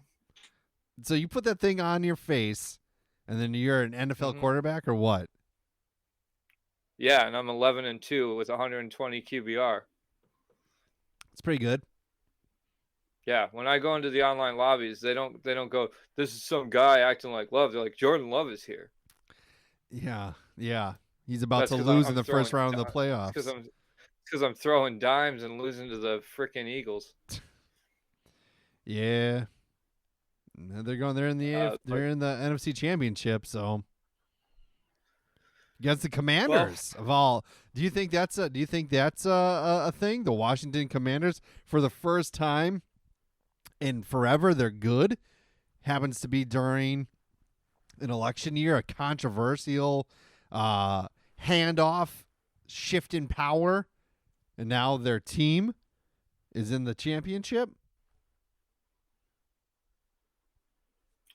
So you put that thing on your face, and then you're an NFL quarterback or what? Yeah, and I'm 11-2 with 120 QBR. It's pretty good. Yeah, when I go into the online lobbies, they don't go, "This is some guy acting like Love." They're like, "Jordan Love is here." Yeah, yeah. He's about That's to 'cause lose I'm in the first throwing round of the playoffs. because I'm throwing dimes and losing to the freaking Eagles. Yeah. And they're going. They're in the NFC Championship. So against the Commanders of all. Do you think that's a thing? The Washington Commanders, for the first time in forever, they're good. Happens to be during an election year, a controversial handoff, shift in power, and now their team is in the championship.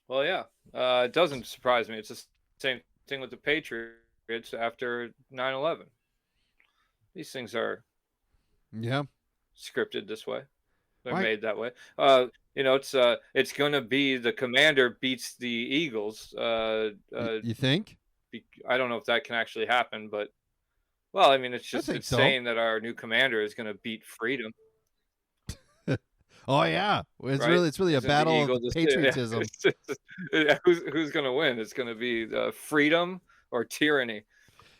Well, yeah, it doesn't surprise me. It's the same thing with the Patriots. It's after 9/11. These things are Yeah. scripted this way. They're Right. made that way. It's gonna be the Commander beats the Eagles. You think? I don't know if that can actually happen, but well, I mean, I think it's so. saying that our new Commander is gonna beat freedom, Oh yeah. right? It's really a Isn't the battle of eagle the just yeah? patriotism. Yeah, who's gonna win? It's gonna be freedom or tyranny.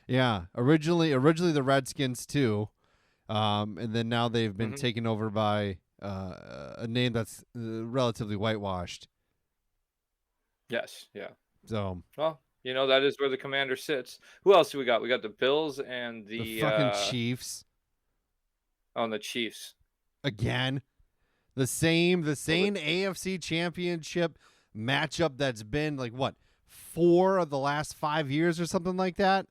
Yeah. Originally the Redskins too. And then now they've been Hmm. taken over by a name that's relatively whitewashed. Yes, yeah. So Well, that is where the Commander sits. Who else do we got? We got the Bills and the the fucking Chiefs on the Chiefs. again. The Well, same AFC championship matchup that's been like what 4 of the last 5 years or something like that.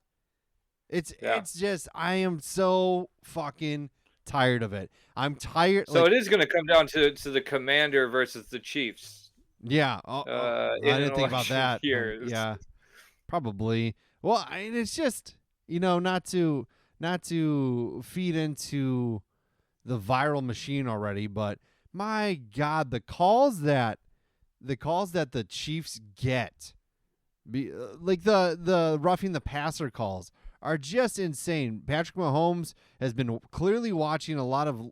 yeah. It's just I am so fucking tired of it. I'm tired So like it is going to come down to the Commander versus the Chiefs yeah, I in an didn't think about election that. year. Yeah, probably. Well, it's just not to feed into the viral machine already, but my God, the calls that the Chiefs get, like the roughing the passer calls, are just insane. Patrick Mahomes has been clearly watching a lot of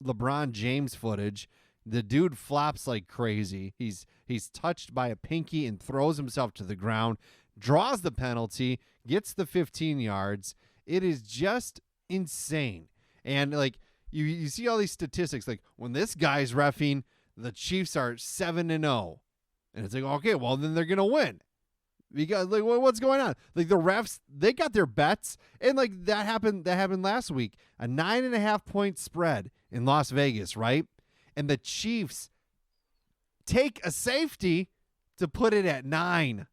LeBron James footage. The dude flops like crazy. He's touched by a pinky and throws himself to the ground, draws the penalty, gets the 15 yards. It is just insane. And like you see all these statistics, like when this guy's reffing, the Chiefs are 7-0. And it's like, okay, well then they're gonna win. Because like what's going on? Like the refs, they got their bets, and like that happened last week. A 9.5 point spread in Las Vegas, right? And the Chiefs take a safety to put it at 9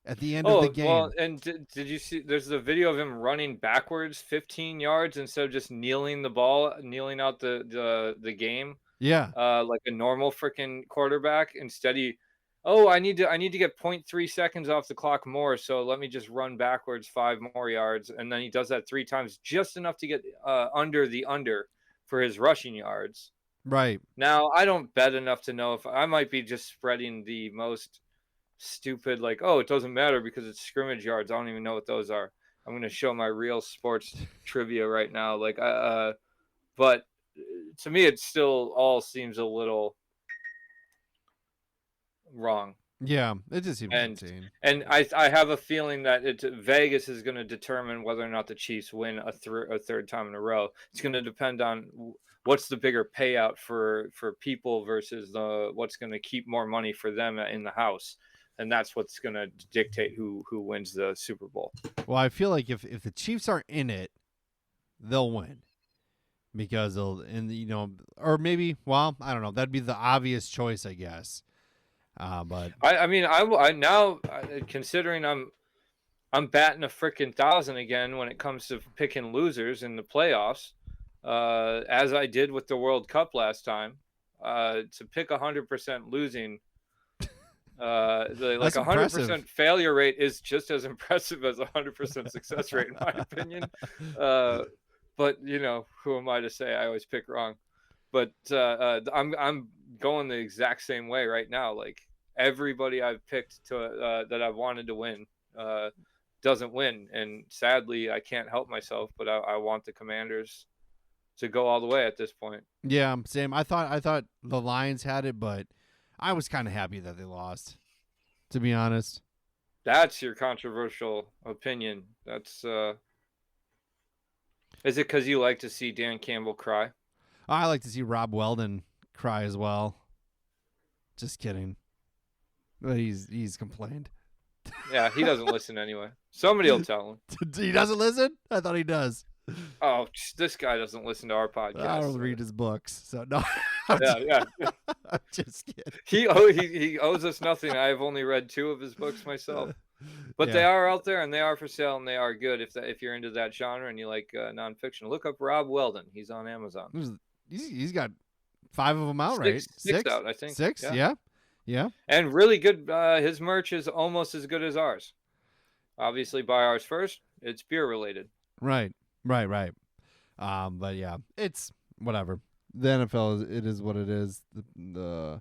at the end of the Oh, well, game. and did you see there's a video of him running backwards 15 yards instead of just kneeling out the game Yeah, like a normal freaking quarterback. Instead oh, I need to get 0.3 seconds off the clock more, so let me just run backwards 5 more yards, and then he does that 3 times, just enough to get under the under for his rushing yards. right. Now, I don't bet enough to know if I might be just spreading the most stupid, like, oh, it doesn't matter because it's scrimmage yards. I don't even know what those are. I'm going to show my real sports trivia right now. But to me, it still all seems a little wrong. Yeah, it just seems And insane. I have a feeling that Vegas is going to determine whether or not the Chiefs win a third time in a row. It's going to depend on what's the bigger payout for people versus what's going to keep more money for them in the house, and that's what's going to dictate who wins the Super Bowl. Well, I feel like if the Chiefs are in it, they'll win because they'll or maybe I don't know. That'd be the obvious choice, I guess. But I mean considering I'm batting a freaking thousand again when it comes to picking losers in the playoffs, as I did with the World Cup last time. To pick 100% losing, that's a impressive. 100% failure rate is just as impressive as a 100% success rate, in my opinion. But who am I to say? I always pick wrong. But I'm going the exact same way right now. Like everybody I've picked that I've wanted to win doesn't win, and sadly I can't help myself. But I want the Commanders to go all the way at this point. Yeah, same. I thought the Lions had it, but I was kind of happy that they lost. To be honest. That's your controversial opinion. That's is it because you like to see Dan Campbell cry? I like to see Rob Weldon cry as well. Just kidding. But he's complained. Yeah, he doesn't listen anyway. Somebody will tell him. He doesn't listen? I thought he does. Oh, this guy doesn't listen to our I podcast. don't read his books, so no. Yeah. I'm just kidding. He owes us nothing. I've only read 2 of his books myself, but Yeah. they are out there and they are for sale and they are good. If you're into that genre and you like nonfiction, look up Rob Weldon. He's on Amazon. He's got 5 of them out, right? Six out, I think. 6? Yeah. And really good. His merch is almost as good as ours. obviously buy ours first. It's beer related. Right. Right. But yeah, it's whatever. The NFL it is what it is. The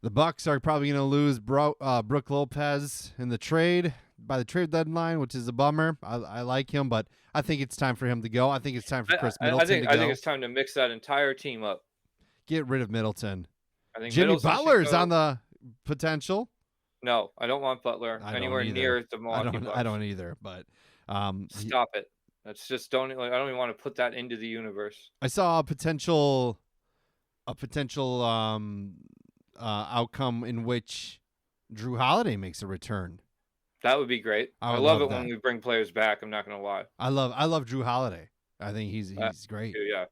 Bucks are probably going to lose Brooke Lopez in the trade by the trade deadline, which is a bummer. I like him, but I think it's time for him to go. I think it's time for Chris Middleton to I go. think it's time to mix that entire team up. Get rid of Middleton. I think Jimmy Middleton Butler's on the potential. No, I don't want Butler anywhere near the Milwaukee Bucks. I don't either, but stop it. That's just don't I don't even want to put that into the universe. I saw a potential outcome in which Drew Holiday makes a return. That would be great. I love it when we bring players back. I'm not going to lie. I love Drew Holiday. I think he's great. Yeah.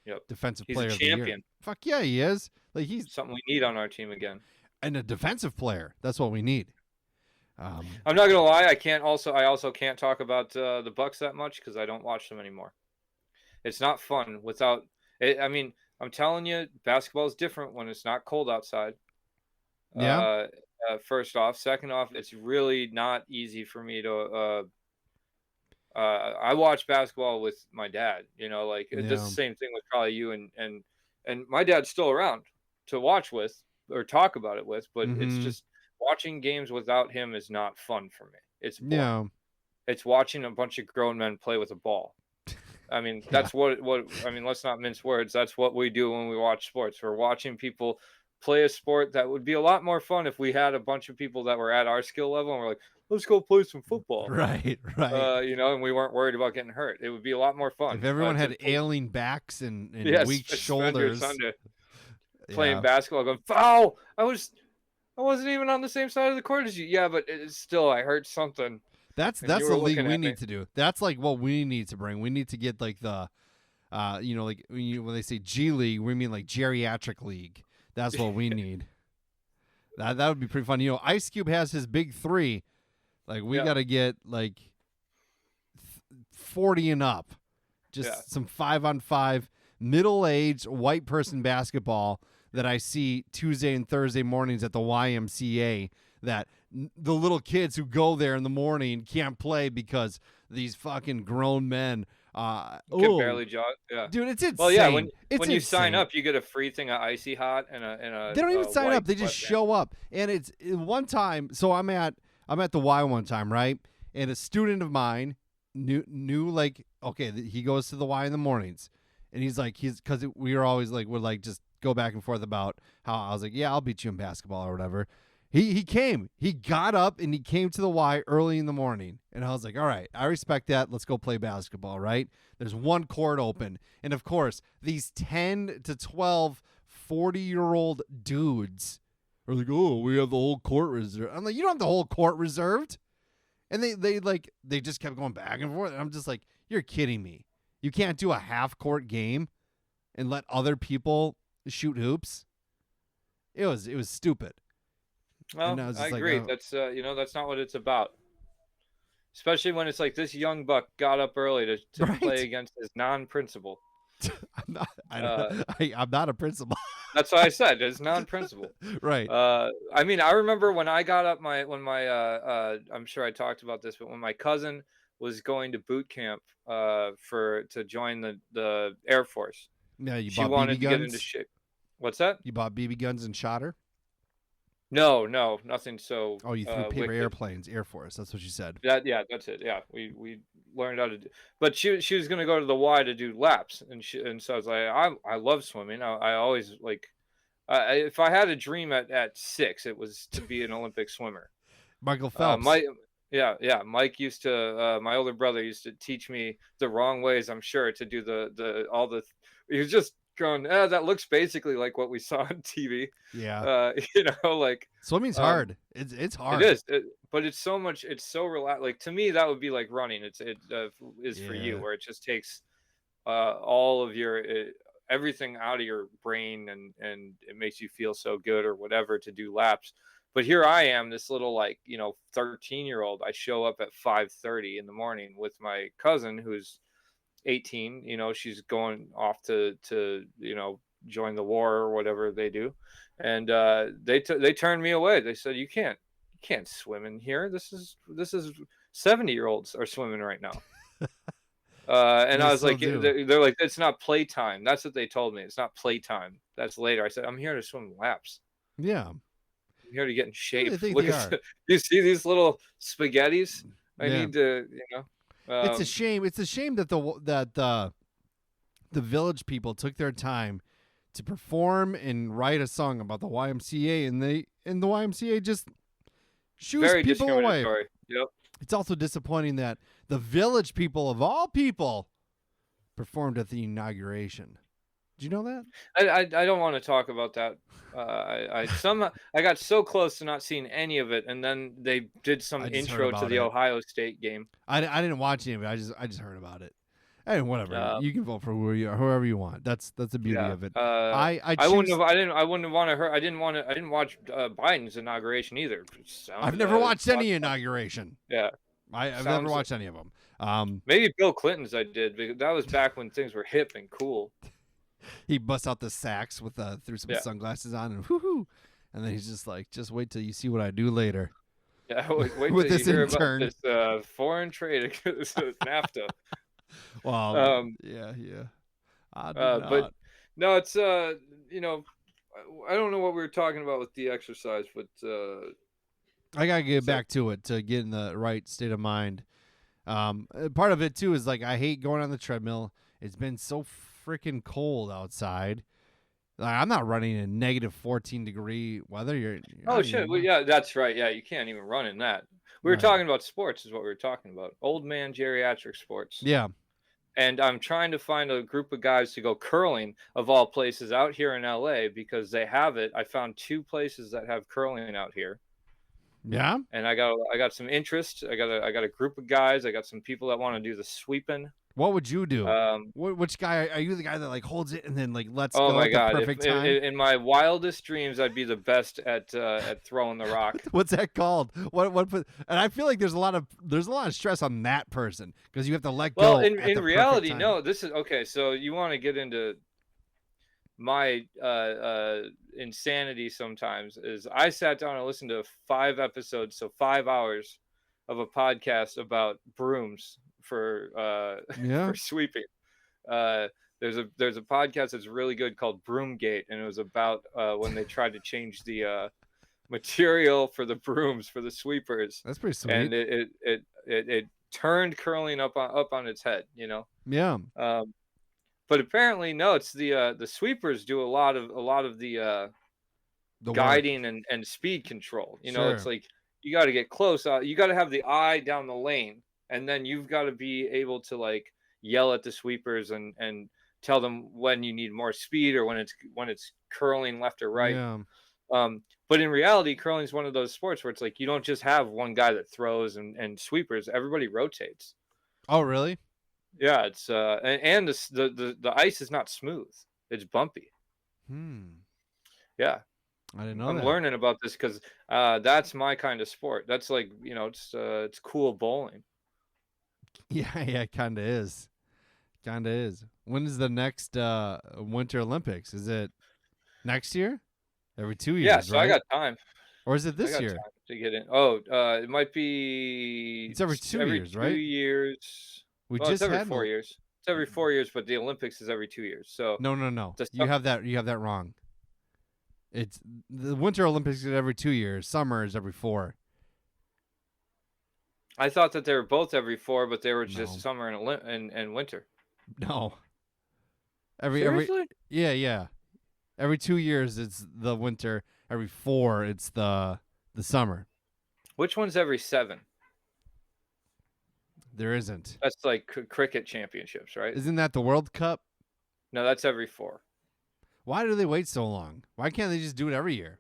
Yep. Defensive he's player a champion. of the year. Fuck yeah, he is. Like he's something we need on our team again. And a defensive player. That's what we need. I'm not gonna lie. I also can't talk about the Bucks that much because I don't watch them anymore. It's not fun without. I mean, I'm telling you, basketball is different when it's not cold outside. Yeah. First off, second off, it's really not easy for me to. I watch basketball with my dad. It's the same thing with probably you and my dad's still around to watch with or talk about it with, but it's just watching games without him is not fun for me. It's boring. Yeah. It's watching a bunch of grown men play with a ball. I mean, that's what I mean, let's not mince words. That's what we do when we watch sports. We're watching people play a sport that would be a lot more fun if we had a bunch of people that were at our skill level and we're like, let's go play some football. Right. And we weren't worried about getting hurt. It would be a lot more fun. If everyone had ailing backs and weak shoulders. Playing basketball, going, foul! I wasn't even on the same side of the court as you. Yeah, but it's still, I heard something. That's the league we need to do. That's like what we need to bring. We need to get like the, like when they say G League, we mean like geriatric league. That's what we need. That would be pretty fun. Ice Cube has his big three. Like we got to get like 40 and up. Just some 5-on-5 middle-aged white person basketball that I see Tuesday and Thursday mornings at the YMCA, that the little kids who go there in the morning can't play because these fucking grown men can barely jog. Yeah, dude, it's insane. Well, yeah, when you sign up, you get a free thing of Icy Hot and a. They don't even sign up; they just show up. And it's one time. So I'm at the Y one time, right? And a student of mine knew like, okay, he goes to the Y in the mornings, and because we were always like, would like just go back and forth about how I was like, yeah, I'll beat you in basketball or whatever. He got up and he came to the Y early in the morning, and I was like, all right, I respect that. Let's go play basketball, right? There's one court open, and of course, these 10 to 12, 40-year-old dudes are like, oh, we have the whole court reserved. I'm like, you don't have the whole court reserved. And they just kept going back and forth. And I'm just like, you're kidding me. You can't do a half-court game and let other people shoot hoops. It was stupid. Well, I agree. That's that's not what it's about. Especially when it's like this young buck got up early to play against his non-principal. I'm not a principal. That's what I said. It's non-principal. Right. I mean, I remember when I got up I'm sure I talked about this, but when my cousin was going to boot camp to join the Air Force. Yeah, she wanted to get into shape. What's that? You bought BB guns and shot her? No, nothing so. Oh, you threw paper airplanes, Air Force. That's what you said. Yeah, that's it. Yeah, we learned how to do. But she was going to go to the Y to do laps, and so I was like, I love swimming. I always like, if I had a dream at 6, it was to be an Olympic swimmer. Michael Phelps. Mike used to. My older brother used to teach me the wrong ways. I'm sure to do all the. He was just going, that looks basically like what we saw on TV. Yeah. Like swimming's hard. It's hard. It is. But it's so much. It's so relaxed. Like to me, that would be like running. It is for you, where it just takes all of your everything out of your brain, and it makes you feel so good or whatever to do laps. But here I am, this little 13-year-old. I show up at 5:30 in the morning with my cousin who's 18. She's going off to join the war or whatever they do, and they turned me away. They said, you can't swim in here. This is 70-year-olds are swimming right now. And They I was still like, do. they're like, it's not playtime. That's what they told me. It's not playtime. That's later. I said, I'm here to swim laps. Yeah. I'm here to get in Who do shape. they think Look they at are? you see these little spaghettis? I Yeah. need to, It's a shame. It's a shame that the Village people took their time to perform and write a song about the YMCA, and the YMCA just shoos very people away. discriminatory. Yep. It's also disappointing that the Village people, of all people, performed at the inauguration. Did you know that? I don't want to talk about that. I got so close to not seeing any of it, and then they did some I just heard intro to about the it. Ohio State game. I didn't watch any of it. I just heard about it. And whatever, you can vote for whoever you want. That's the beauty of it. I wouldn't have. I wouldn't want to hurt. I didn't watch Biden's inauguration either. I've never watched any inauguration. Yeah, I've never watched any of them. Maybe Bill Clinton's I did, because that was back when things were hip and cool. He busts out the sax with threw some sunglasses on and whoo-hoo. And then he's just like, just wait till you see what I do later. Yeah, wait with till this you hear intern. about this foreign trade, this NAFTA. Well, yeah. But no, it's I don't know what we were talking about with the exercise, but I gotta get back to it to get in the right state of mind. Part of it too is like I hate going on the treadmill. It's been so freaking cold outside. Like, I'm not running in negative 14-degree weather. You're oh shit! Well, yeah, that's right. Yeah, you can't even run in that. We were talking about sports, is what we were talking about. Old man geriatric sports. Yeah. And I'm trying to find a group of guys to go curling, of all places, out here in LA, because they have it. I found 2 places that have curling out here. Yeah. And I got some interest. I got a group of guys. I got some people that want to do the sweeping. What would you do? Which guy are you? The guy that like holds it and then like lets go my at God. the perfect time? In my wildest dreams, I'd be the best at throwing the rock. What's that called? What? And I feel like there's a lot of stress on that person because you have to let go. Well, in reality, no. This is okay. So you want to get into my insanity sometimes? Is I sat down and listened to 5 episodes, so 5 hours of a podcast about brooms for for sweeping. There's a podcast that's really good called Broomgate, and it was about when they tried to change the material for the brooms for the sweepers. That's pretty sweet. And it turned curling up on its head, Yeah. But apparently, no. It's the sweepers do a lot of the guiding and speed control. Sure. It's like you got to get close. You got to have the eye down the lane, and then you've got to be able to like yell at the sweepers and tell them when you need more speed or when it's curling left or right. Yeah. But in reality, curling is one of those sports where it's like you don't just have one guy that throws and sweepers. Everybody rotates. Oh, really? Yeah, it's and the ice is not smooth. It's bumpy. Yeah. I didn't know I'm that. learning about this because that's my kind of sport. That's like, it's cool bowling. Yeah, it kind of is. When is the next Winter Olympics? Is it next year? Every 2 years, yeah, so right? I got time. Or is it this year? Time to get in. Oh, it might be. It's every 2 years, right? 2 years. It's every 4 years. It's every 4 years, but the Olympics is every 2 years. So no. You have that wrong. It's the Winter Olympics is every 2 years. Summer is every 4. I thought that they were both every 4, but they were just summer and winter. No. Seriously? Yeah. Every 2 years it's the winter. Every 4 it's the summer. Which one's every 7? There isn't. That's like cricket championships, right? Isn't that the World Cup? No, that's every 4. Why do they wait so long? Why can't they just do it every year?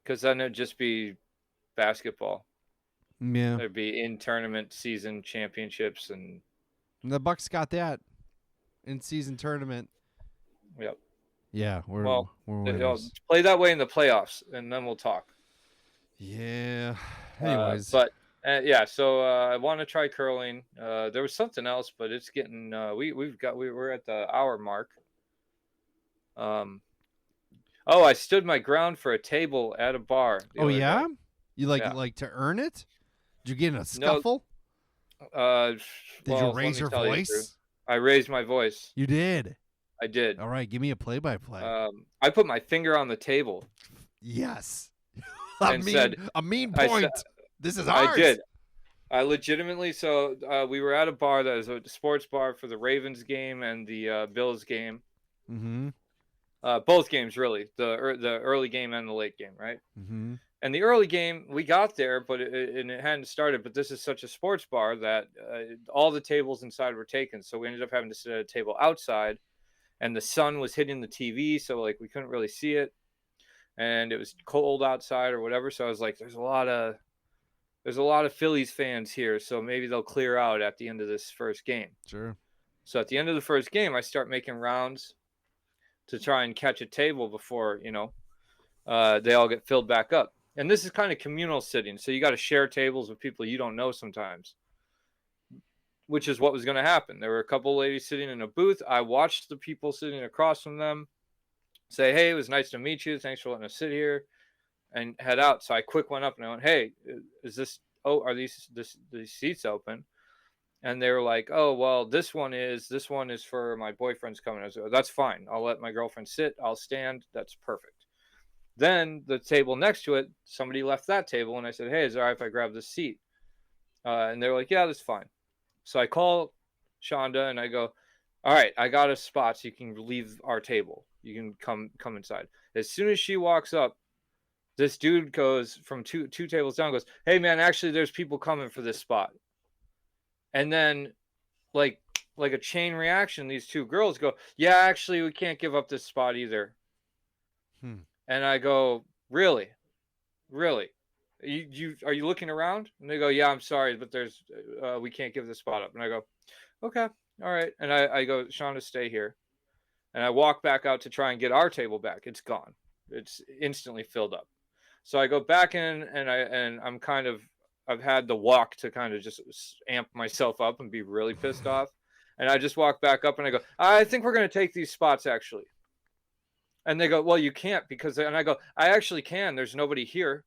Because then it'd just be basketball. Yeah. There'd be in-tournament season championships and the Bucks got that in-season tournament. Yep. Yeah, we're play that way in the playoffs, and then we'll talk. Yeah. Anyways, so I want to try curling. There was something else, but it's getting we're at the hour mark. I stood my ground for a table at a bar. Oh yeah? You like to earn it? Did you get in a No, scuffle? uh, Did you well, let raise me your tell you, Drew. voice? I raised my voice. You did. I did. All right, give me a play-by-play. I put my finger on the table Yes. and said, A mean I said, point. This is I ours. did. I legitimately, so we were at a bar that was a sports bar for the Ravens game and the Bills game. Mm-hmm. Both games, really. The early game and the late game, right? Mm-hmm. And the early game, we got there, but it hadn't started. But this is such a sports bar that all the tables inside were taken. So we ended up having to sit at a table outside. And the sun was hitting the TV, so like we couldn't really see it. And it was cold outside or whatever. So I was like, there's a lot of Phillies fans here, so maybe they'll clear out at the end of this first game. Sure. So at the end of the first game, I start making rounds to try and catch a table before, they all get filled back up. And this is kind of communal sitting, so you got to share tables with people you don't know sometimes, which is what was going to happen. There were a couple ladies sitting in a booth. I watched the people sitting across from them say, hey, it was nice to meet you. Thanks for letting us sit here, and head out. So I quick went up and I went, hey, are these seats open? And they were like, oh, well, this one is for my boyfriend's coming. I was like, that's fine. I'll let my girlfriend sit. I'll stand. That's perfect. Then the table next to it, somebody left that table. And I said, hey, is it all right if I grab this seat? And they were like, yeah, that's fine. So I call Shonda and I go, all right, I got a spot so you can leave our table. You can come inside. As soon as she walks up, this dude goes from two tables down, goes, hey, man, actually, there's people coming for this spot. And then like a chain reaction, these two girls go, yeah, actually, we can't give up this spot either. And I go, really? Are you looking around? And they go, yeah, I'm sorry, but there's we can't give the spot up. And I go, okay, all right. And I go, Shonda, stay here. And I walk back out to try and get our table back. It's gone. It's instantly filled up. So I go back in and I've had the walk to kind of just amp myself up and be really pissed off. And I just walk back up and I go, I think we're going to take these spots actually. And they go, well, you can't and I go, I actually can. There's nobody here.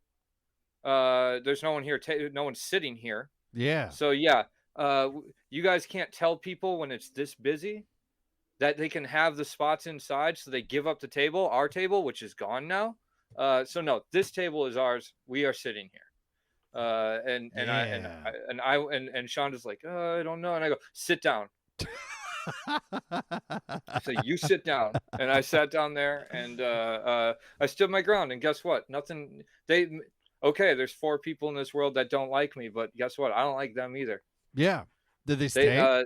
There's no one here. No one's sitting here. Yeah. So yeah, you guys can't tell people when it's this busy that they can have the spots inside. So they give up the table, our table, which is gone now. So no, this table is ours. We are sitting here. And Shonda's like, I don't know. And I go, sit down. So you sit down. And I sat down there and I stood my ground. And guess what? Nothing. There's 4 people in this world that don't like me, but guess what? I don't like them either. Yeah. Did they stay?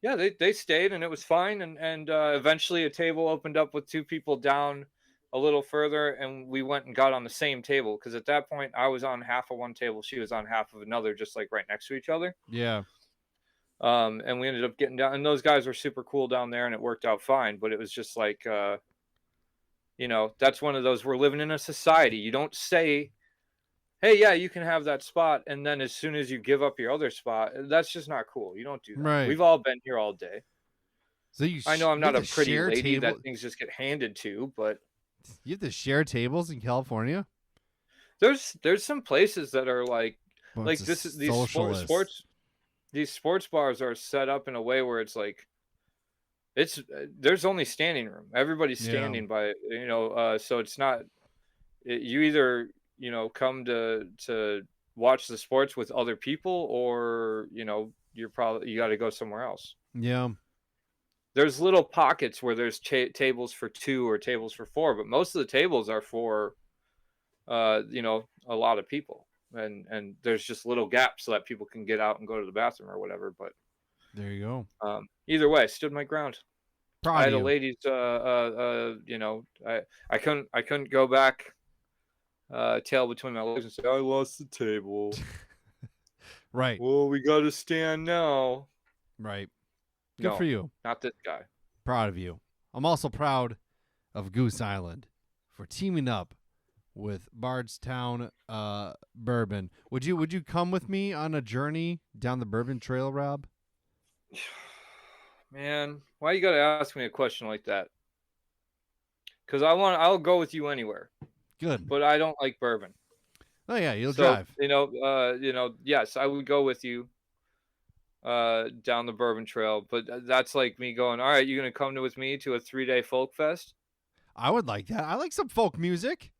Yeah, they stayed and it was fine. And eventually a table opened up with 2 people down a little further, and we went and got on the same table because at that point I was on half of one table, she was on half of another, just like right next to each other. Yeah. And we ended up getting down, and those guys were super cool down there, and it worked out fine. But it was just like, that's one of those, we're living in a society. You don't say, hey, yeah, you can have that spot, and then as soon as you give up your other spot, that's just not cool. You don't do that. Right. We've all been here all day. So I know I'm not a pretty lady table that things just get handed to, but you have to share tables in California? There's some places that are like Bunch of these sports bars are set up in a way where it's like there's only standing room. Everybody's standing by, so it's not, you either, come to watch the sports with other people, or, you got to go somewhere else. Yeah. There's little pockets where there's tables for 2 or tables for 4, but most of the tables are for, a lot of people, and there's just little gaps so that people can get out and go to the bathroom or whatever. But there you go. Either way, I stood my ground. I had a ladies, I couldn't go back, tail between my legs and say, I lost the table. Right. Well, we got to stand now. Right. Good for you. Not this guy. Proud of you. I'm also proud of Goose Island for teaming up with Bardstown Bourbon. Would you come with me on a journey down the Bourbon Trail, Rob? Man, why you got to ask me a question like that? Because I'll go with you anywhere. Good. But I don't like bourbon. Oh yeah, you'll So, drive. yes, I would go with you down the Bourbon Trail, but that's like me going, all right, you're gonna come with me to a 3-day folk fest. I would like that. I like some folk music.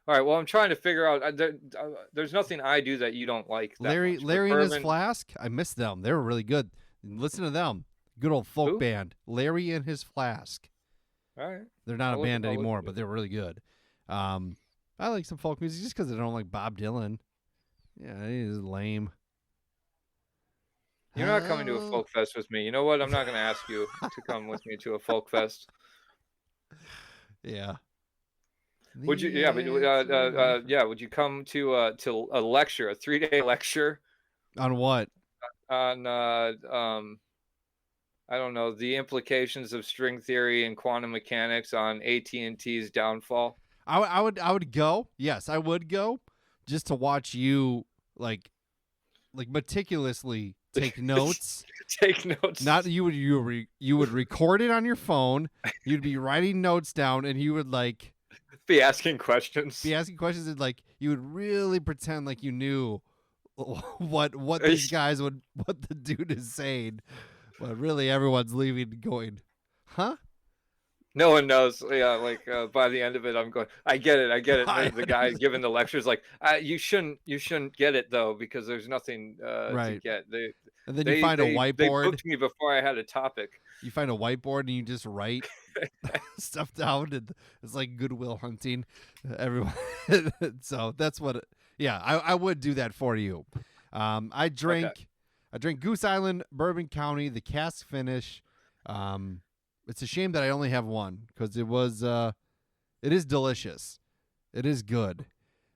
All right, well, I'm trying to figure out. There's nothing I do that you don't like that Larry, much, but Larry and his bourbon. Flask. I miss them. They were really good. Listen to them. Good old folk Who? band. Larry and his Flask. All right, They're not a band I'll look anymore, into but it. they're really good. I like some folk music just because I don't like Bob Dylan. Yeah, he's lame. You're not coming to a Oh. folk fest with me. You know what? I'm not going to ask you to come with me to a folk fest. Yeah. Would you? The Yeah, but answer yeah. Would you come to a lecture, a 3-day lecture on what? on I don't know, the implications of string theory and quantum mechanics on AT&T's downfall? I would go. Yes, I would go just to watch you like meticulously take notes. Take notes. Not you would record it on your phone. You'd be writing notes down, and you would like Be asking questions. be asking questions, and like you would really pretend like you knew what these guys what the dude is saying. But really, everyone's leaving going, huh? No one knows. Yeah, like by the end of it, I'm going. I get it. I get it. The guy giving the lectures like, you shouldn't get it though because there's nothing to Right. get. And then you find a They whiteboard. booked me before I had a topic. You find a whiteboard and you just write stuff down, and it's like Goodwill Hunting. Everyone. So that's what. Yeah, I would do that for you. I drink. Okay. I drink Goose Island, Bourbon County, the cask finish. It's a shame that I only have one because it is delicious. It is good.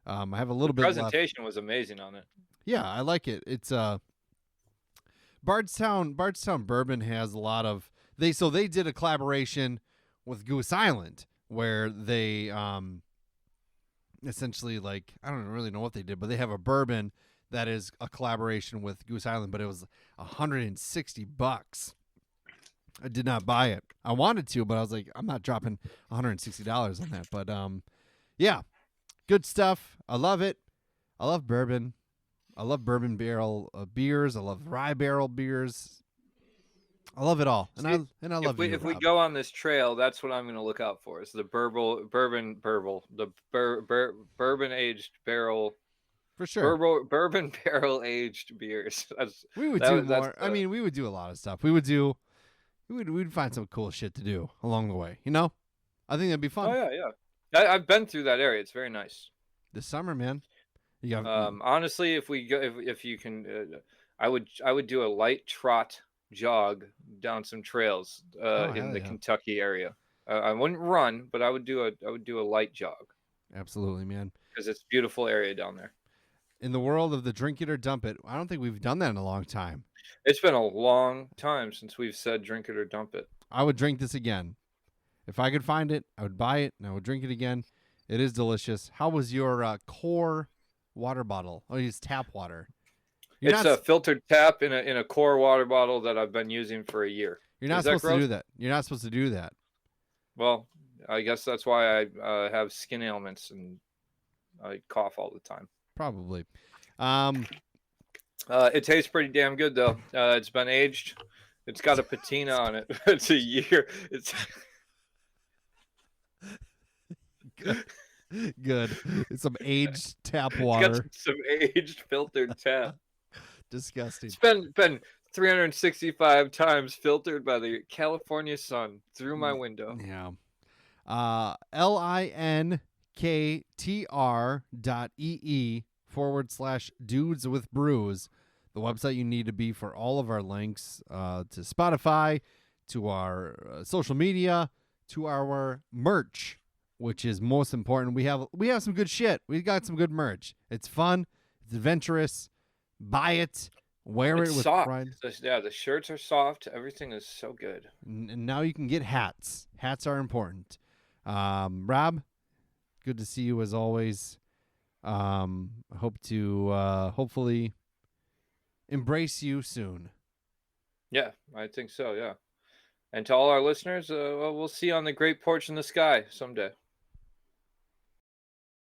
I have a little bit left. Presentation was amazing on it. Yeah, I like it. It's Bardstown Bourbon has a lot of they did a collaboration with Goose Island where they essentially like I don't really know what they did, but they have a bourbon that is a collaboration with Goose Island, but it was $160. I did not buy it. I wanted to, but I was like, I'm not dropping $160 on that. But yeah, good stuff. I love it. I love bourbon. I love bourbon barrel beers. I love rye barrel beers. I love it all, and I love you. If we Rob. go on this trail, that's what I'm going to look out for. Is the bourbon aged barrel. For sure. Bourbon barrel aged beers. We would do more. I mean, we would do a lot of stuff. We'd find some cool shit to do along the way. You know, I think that'd be fun. Oh yeah. I've been through that area. It's very nice. This summer, man. You got, honestly, if we go, if you can, I would do a light trot jog down some trails in the Kentucky area. I wouldn't run, but I would do a light jog. Absolutely, man. Because it's a beautiful area down there. In the world of the drink it or dump it, I don't think we've done that in a long time. It's been a long time since we've said drink it or dump it. I would drink this again. If I could find it, I would buy it and I would drink it again. It is delicious. How was your core water bottle? Oh, it's tap water. It's a filtered tap in a core water bottle that I've been using for a year. You're not supposed to do that. You're not supposed to do that. Well, I guess that's why I have skin ailments and I cough all the time. Probably. It tastes pretty damn good though. It's been aged. It's got a patina on it. It's a year. It's good. It's some aged tap water. It's got some aged filtered tap. Disgusting. It's been 365 times filtered by the California sun through my window. Yeah. linktr.ee/dudes with brews, the website you need to be for all of our links to Spotify, to our social media, to our merch, which is most important. We have some good shit. We got some good merch. It's fun. It's adventurous. Buy it. Wear it with soft. pride. Yeah, the shirts are soft. Everything is so good. And now you can get hats. Hats are important. Rob, good to see you as always. Hope to hopefully embrace you soon. Yeah, I think so. Yeah. And to all our listeners, we'll see you on the great porch in the sky someday.